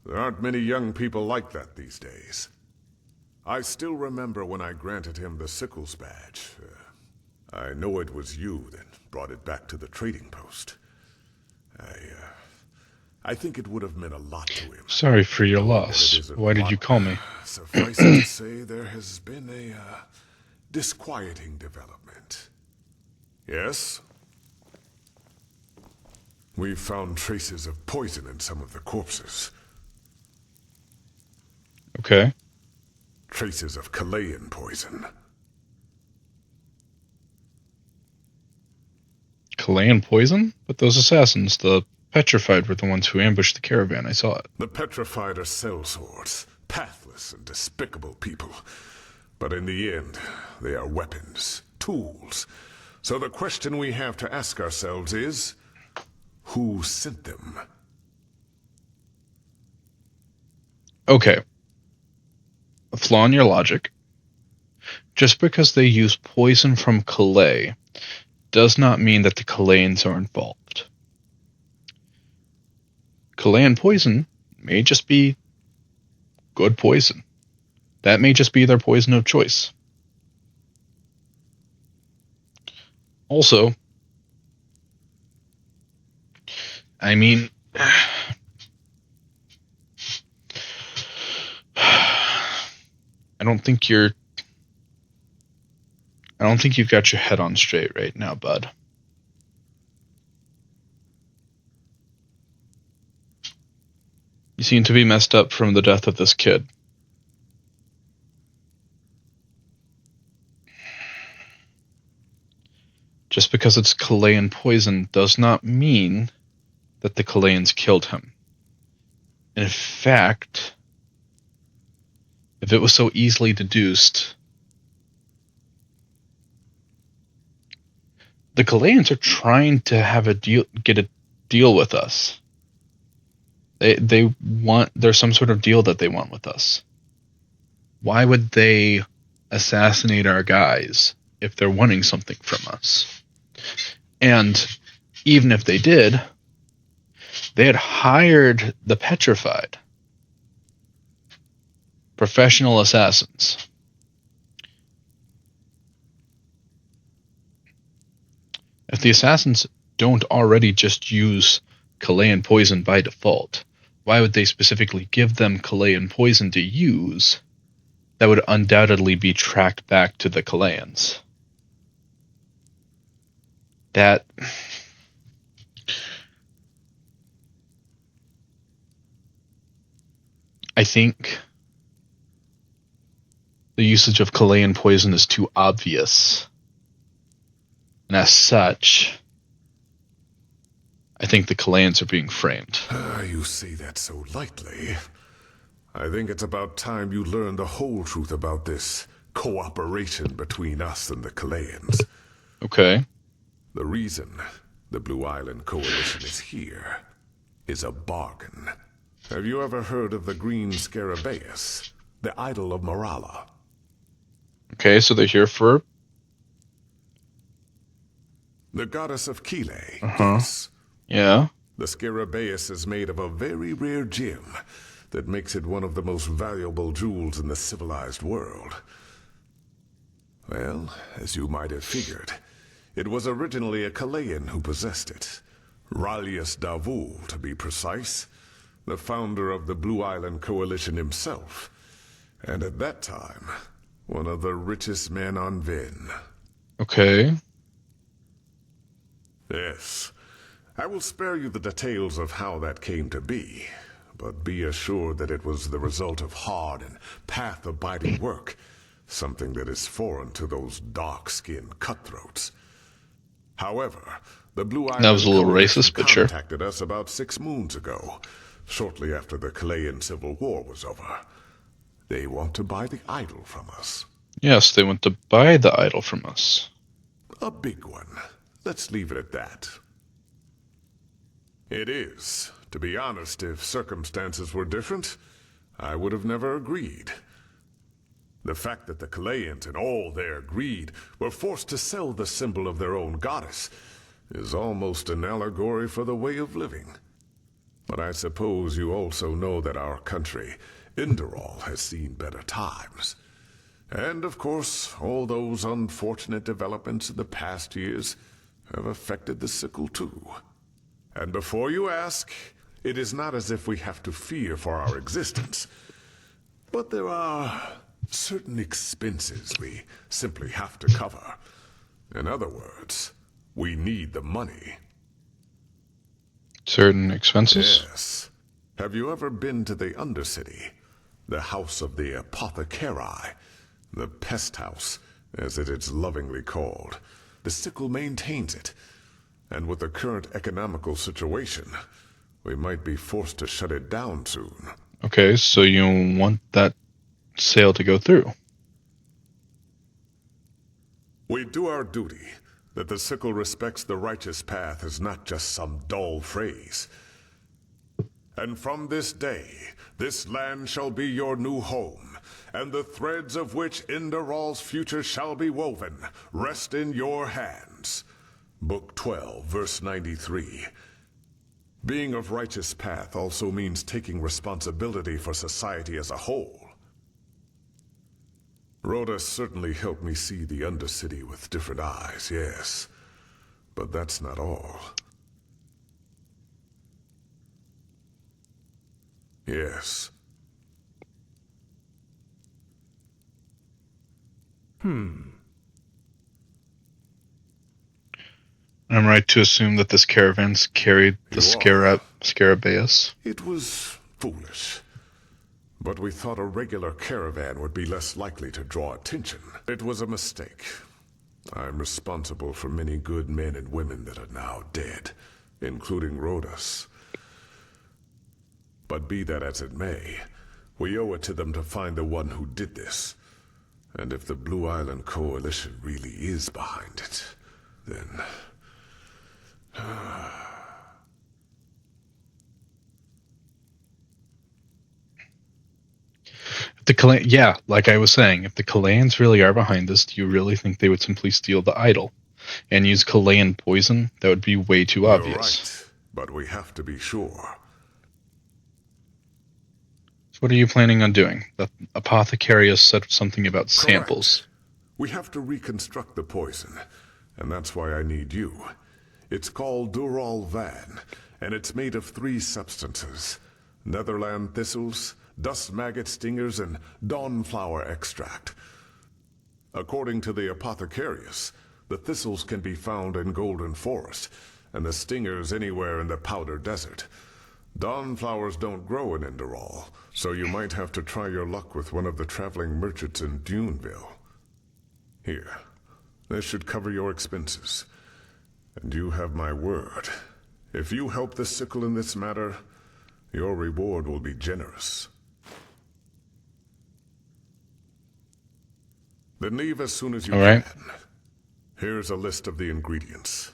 There aren't many young people like that these days. I still remember when I granted him the Sickles badge. I know it was you that brought it back to the trading post. I think it would have meant a lot to him. Sorry for your loss. Why did you call me? Suffice it to say, there has been a disquieting development. Yes? We've found traces of poison in some of the corpses. Okay. Traces of Chilean poison. Chilean poison? But those assassins, the Petrified, were the ones who ambushed the caravan. I saw it. The Petrified are sellswords, pathless and despicable people. But in the end, they are weapons, tools. So the question we have to ask ourselves is, who sent them? Okay. A flaw in your logic. Just because they use poison from Calais does not mean that the Chileans are involved. Chilean poison may just be good poison. That may just be their poison of choice. Also, I mean, I don't think you've got your head on straight right now, bud. You seem to be messed up from the death of this kid. Just because it's Chilean poison does not mean that the Chileans killed him. In fact, if it was so easily deduced, the Chileans are trying to have get a deal with us. There's some sort of deal that they want with us. Why would they assassinate our guys if they're wanting something from us? And even if they did, they had hired the Petrified, professional assassins. If the assassins don't already just use Chilean poison by default, why would they specifically give them Chilean poison to use that would undoubtedly be tracked back to the Chileans? That... I think the usage of Chilean poison is too obvious. And as such, I think the Chileans are being framed. You say that so lightly. I think it's about time you learn the whole truth about this cooperation between us and the Chileans. Okay. The reason the Blue Island Coalition is here is a bargain. Have you ever heard of the Green Scarabaeus, the idol of Morala? Okay, so they're here for... The goddess of Kile, yes. Yeah. The Scarabaeus is made of a very rare gem that makes it one of the most valuable jewels in the civilized world. Well, as you might have figured, it was originally a Chilean who possessed it. Ralius Davul, to be precise, the founder of the Blue Island Coalition himself, and at that time, one of the richest men on Vin. Okay. Yes. I will spare you the details of how that came to be, but be assured that it was the result of hard and path-abiding work something that is foreign to those dark-skinned cutthroats. However, the Blue Island That was a little Coalition racist, but sure. contacted us about 6 moons ago, shortly after the Chilean Civil War was over. They want to buy the idol from us. Yes, they want to buy the idol from us. A big one. Let's leave it at that. It is. To be honest, if circumstances were different, I would have never agreed. The fact that the Chileans, in all their greed, were forced to sell the symbol of their own goddess is almost an allegory for the way of living. But I suppose you also know that our country, Enderal, has seen better times. And, of course, all those unfortunate developments in the past years have affected the sickle too. And before you ask, it is not as if we have to fear for our existence. But there are certain expenses we simply have to cover. In other words, we need the money. Certain expenses? Yes. Have you ever been to the Undercity? The house of the apothecari? The pest house, as it is lovingly called. The sickle maintains it. And with the current economical situation, we might be forced to shut it down soon. Okay, so you want that sale to go through? We do our duty. That the sickle respects the righteous path is not just some dull phrase. And from this day, this land shall be your new home, and the threads of which Enderal's future shall be woven rest in your hands. Book 12, verse 93. Being of righteous path also means taking responsibility for society as a whole. Rhoda certainly helped me see the Undercity with different eyes, yes. But that's not all. Yes. I'm right to assume that this caravan's carried the Scarabaeus? It was foolish. But we thought a regular caravan would be less likely to draw attention. It was a mistake. I'm responsible for many good men and women that are now dead, including Rhodas. But be that as it may, we owe it to them to find the one who did this. And if the Blue Island Coalition really is behind it, then... Yeah, like I was saying, if the Chileans really are behind this, do you really think they would simply steal the idol and use Chilean poison? That would be way too obvious. You're right, but we have to be sure. So what are you planning on doing? The apothecary has said something about samples. Correct. We have to reconstruct the poison, and that's why I need you. It's called Dural Van, and it's made of 3 substances: Netherland thistles, dust maggot stingers, and dawnflower extract. According to the apothecarius, the thistles can be found in Golden Forest, and the stingers anywhere in the Powder Desert. Dawnflowers don't grow in Enderal, so you might have to try your luck with one of the traveling merchants in Duneville. Here, this should cover your expenses. And you have my word. If you help the sickle in this matter, your reward will be generous. Then leave as soon as you can. Here's a list of the ingredients.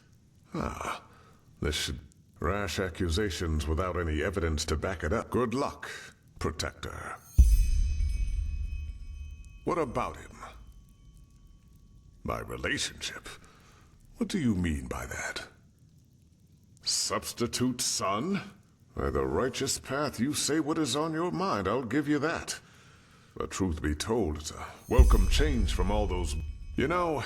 This should... Rash accusations without any evidence to back it up. Good luck, Protector. What about him? My relationship? What do you mean by that? Substitute son? By the righteous path, you say what is on your mind, I'll give you that. But truth be told, it's a welcome change from all those... You know,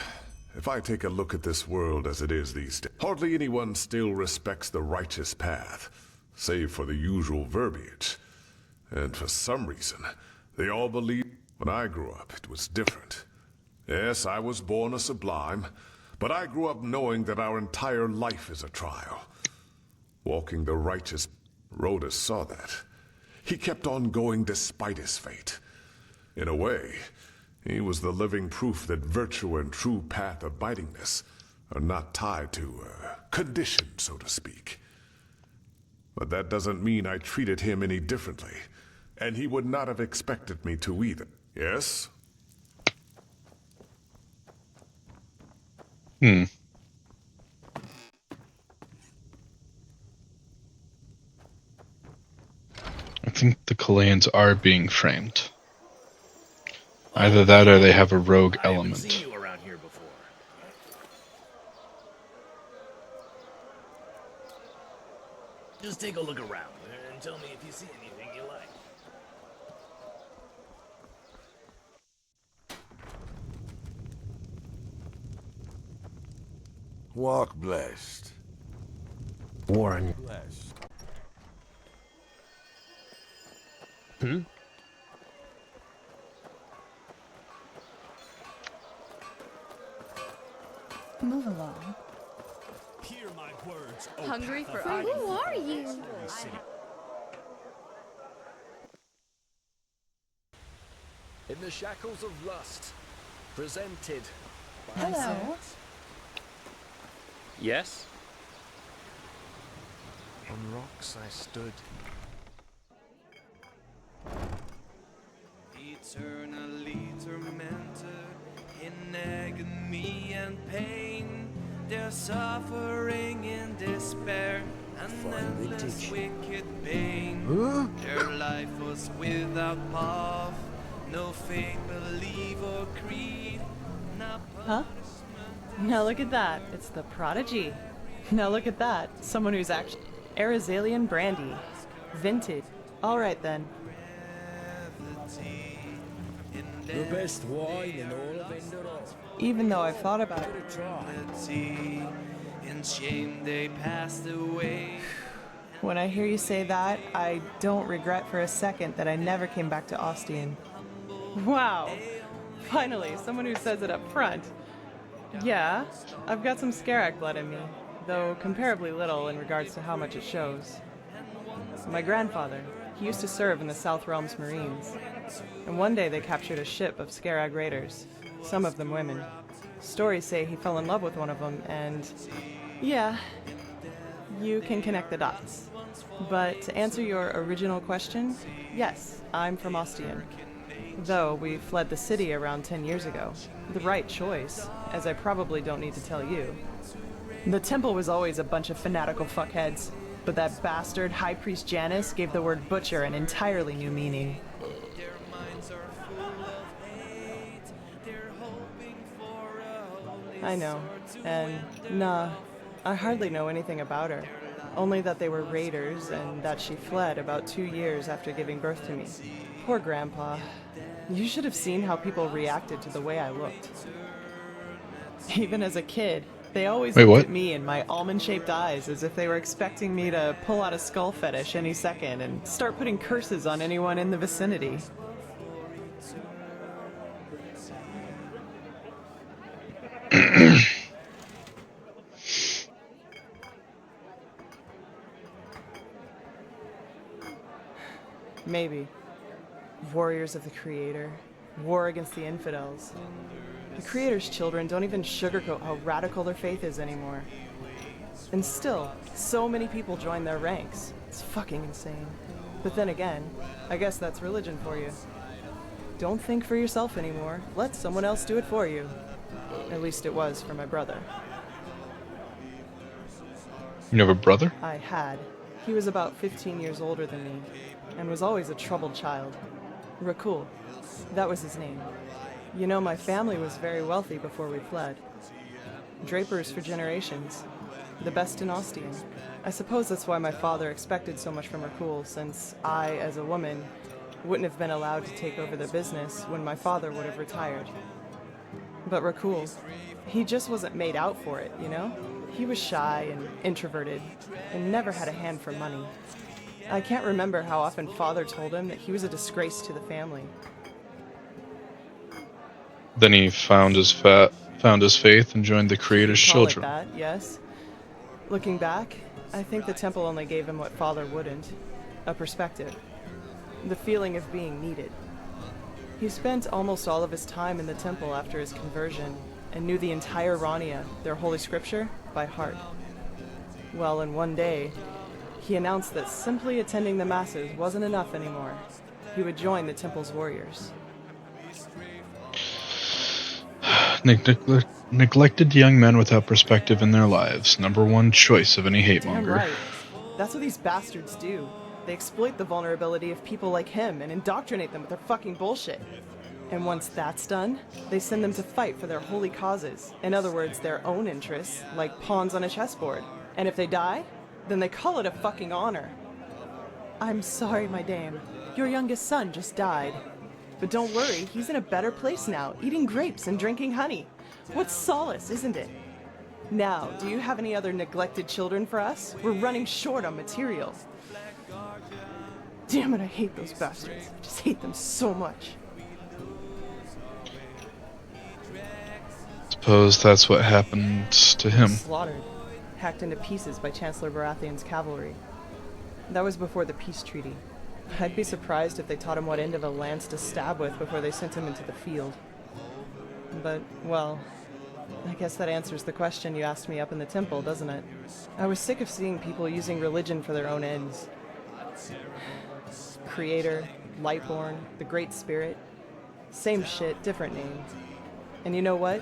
if I take a look at this world as it is these days, hardly anyone still respects the righteous path, save for the usual verbiage. And for some reason, they all believe... When I grew up, it was different. Yes, I was born a sublime, but I grew up knowing that our entire life is a trial. Walking the righteous... Rhoda saw that. He kept on going despite his fate. In a way, He was the living proof that virtue and true path abidingness are not tied to condition, so to speak. But that doesn't mean I treated him any differently, and he would not have expected me to either. Yes? I think the Kalayans are being framed. Either that or they have a rogue element. Seen you around here before. Just take a look around and tell me if you see anything you like. Walk blessed. Warren. Blessed. Move along. Hear my words, Hungry for Path of Who are you? Holy City. In the shackles of lust, presented by Hello. Yes? On rocks I stood. Eternally tormented in agony and pain, their suffering and despair, and endless wicked pain. Their life was without path, no faith, belief, or creed. Huh? Now look at that. It's the Prodigy. Now look at that. Someone who's actually Arizalian brandy. Vintage. Alright then. The best wine in all of Enderal. Even though I've thought about it. In shame they passed away. When I hear you say that, I don't regret for a second that I never came back to Ostian. Wow. Finally, someone who says it up front. Yeah, I've got some Scarag blood in me, though comparably little in regards to how much it shows. My grandfather, he used to serve in the South Realms Marines, and one day they captured a ship of Scarag raiders, some of them women. Stories say he fell in love with one of them, and yeah, you can connect the dots. But to answer your original question, yes, I'm from Ostian. Though we fled the city around 10 years ago. The right choice, as I probably don't need to tell you. The temple was always a bunch of fanatical fuckheads, but that bastard High Priest Janus gave the word butcher an entirely new meaning. I know, and nah, I hardly know anything about her. Only that they were raiders and that she fled about 2 years after giving birth to me. Poor Grandpa. You should have seen how people reacted to the way I looked. Even as a kid, they always looked at me and my almond-shaped eyes as if they were expecting me to pull out a skull fetish any second and start putting curses on anyone in the vicinity. Maybe. Warriors of the Creator. War against the infidels. The Creator's children don't even sugarcoat how radical their faith is anymore. And still, so many people join their ranks. It's fucking insane. But then again, I guess that's religion for you. Don't think for yourself anymore. Let someone else do it for you. At least it was for my brother. You have a brother? I had. He was about 15 years older than me, and was always a troubled child. Rakul. That was his name. You know, my family was very wealthy before we fled. Drapers for generations. The best in Ostian. I suppose that's why my father expected so much from Rakul, since I, as a woman, wouldn't have been allowed to take over the business when my father would have retired. But Rakul, he just wasn't made out for it, you know? He was shy and introverted, and never had a hand for money. I can't remember how often Father told him that he was a disgrace to the family. Then he found his faith and joined the Creator's children. Call it that, yes. Looking back, I think the temple only gave him what Father wouldn't. A perspective. The feeling of being needed. He spent almost all of his time in the temple after his conversion, and knew the entire Rania, their holy scripture, by heart. Well, in one day, he announced that simply attending the masses wasn't enough anymore. He would join the temple's warriors. Neglected young men without perspective in their lives. Number one choice of any hate Damn monger. right. That's what these bastards do. They exploit the vulnerability of people like him and indoctrinate them with their fucking bullshit. And once that's done, they send them to fight for their holy causes. In other words, their own interests, like pawns on a chessboard. And if they die, then they call it a fucking honor. I'm sorry, my dame. Your youngest son just died. But don't worry, he's in a better place now, eating grapes and drinking honey. What solace, isn't it? Now, do you have any other neglected children for us? We're running short on material. Damn it, I hate those bastards. I just hate them so much. Suppose that's what happened to him. Slaughtered, hacked into pieces by Chancellor Baratheon's cavalry. That was before the peace treaty. I'd be surprised if they taught him what end of a lance to stab with before they sent him into the field. But, well, I guess that answers the question you asked me up in the temple, doesn't it? I was sick of seeing people using religion for their own ends. Creator, Lightborn, the Great Spirit. Same shit, different name. And you know what?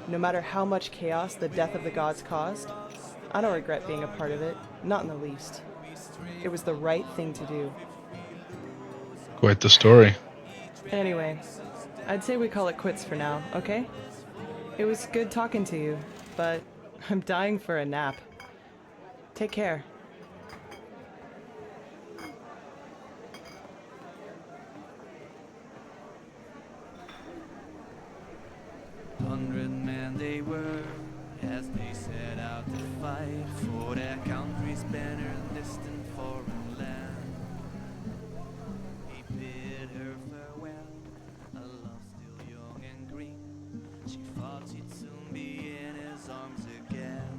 No matter how much chaos the death of the gods caused, I don't regret being a part of it, not in the least. It was the right thing to do. Quite the story. Anyway, I'd say we call it quits for now, okay? It was good talking to you, but I'm dying for a nap. Take care. Hundred men they were, as they set out to fight for their country's banner in distant foreign land. He bid her farewell, a love still young and green. She thought she'd soon be in his arms again.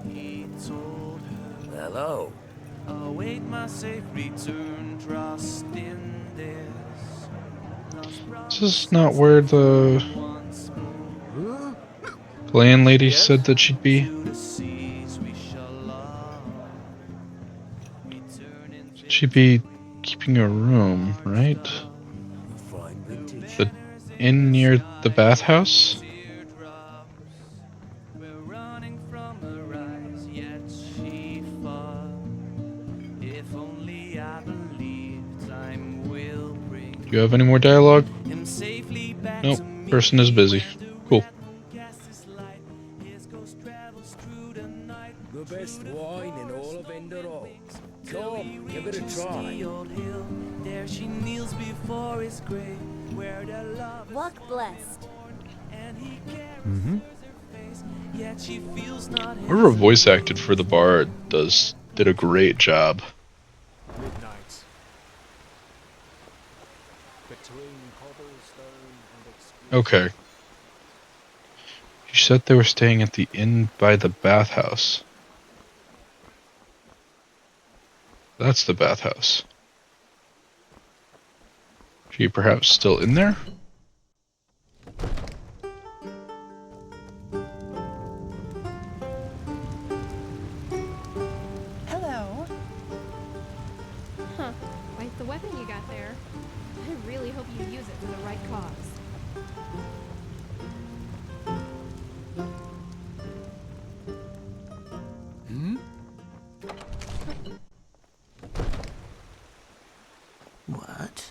He told her, hello. Await my safe return, trust in this. This is not where the landlady said that she'd be. She'd be keeping a room, right? The inn near the bathhouse? Do you have any more dialogue? Nope, person is busy. Cool. The best wine in all of Enderal. Come, give it a try. There she kneels before his grave, where the love Walk blessed. Mm-hmm. Yet she feels not Whoever voice acted for the bard did a great job. Midnight. Between cobblestone and Okay. You said they were staying at the inn by the bathhouse. That's the bathhouse. She perhaps still in there? Hello. Huh. Quite the weapon you got there. I really hope you use it for the right cause. Hmm? What?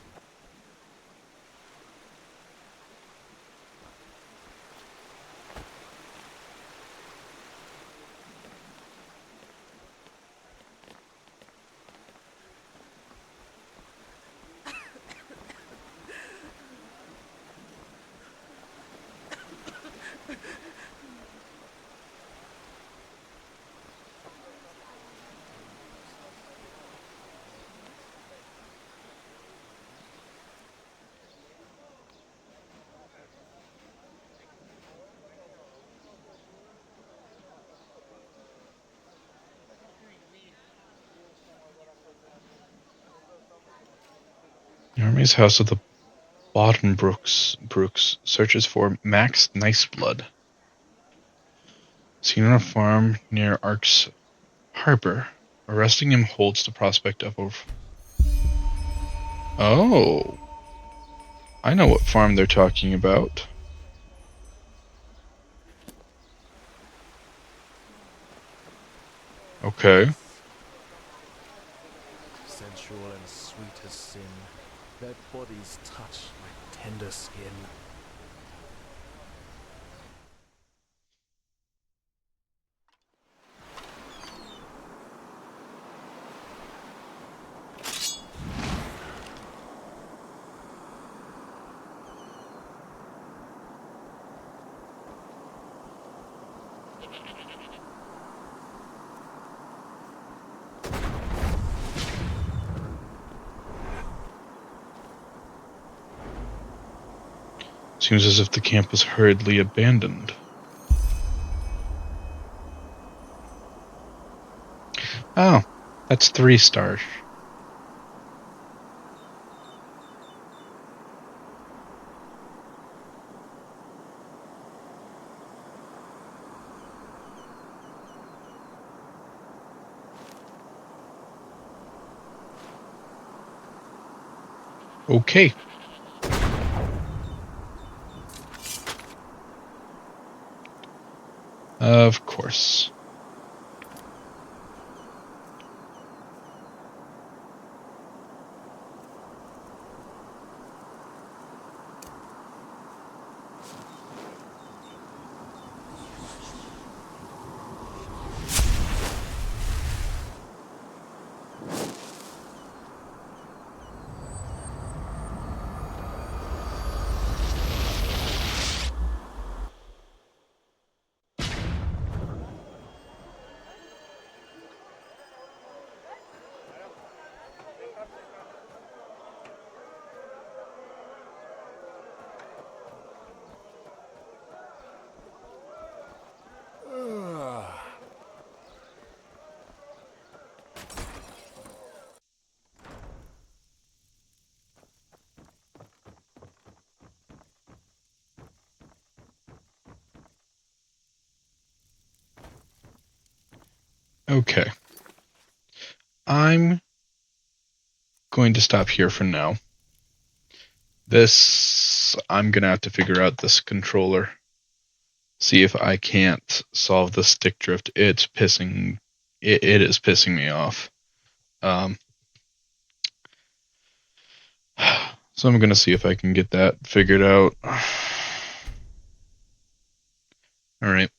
The Army's House of the Brooks searches for Max Niceblood. Seen on a farm near Ark's Harbor. Arresting him holds the prospect of a... Oh. I know what farm they're talking about. Okay. Sensual and sweet as sin, that body's touch like tender skin. Seems as if the camp was hurriedly abandoned. Oh, that's 3 stars. Okay. Of course. Okay. I'm going to stop here for now. I'm going to have to figure out this controller. See if I can't solve the stick drift. It is pissing me off. So I'm going to see if I can get that figured out. All right.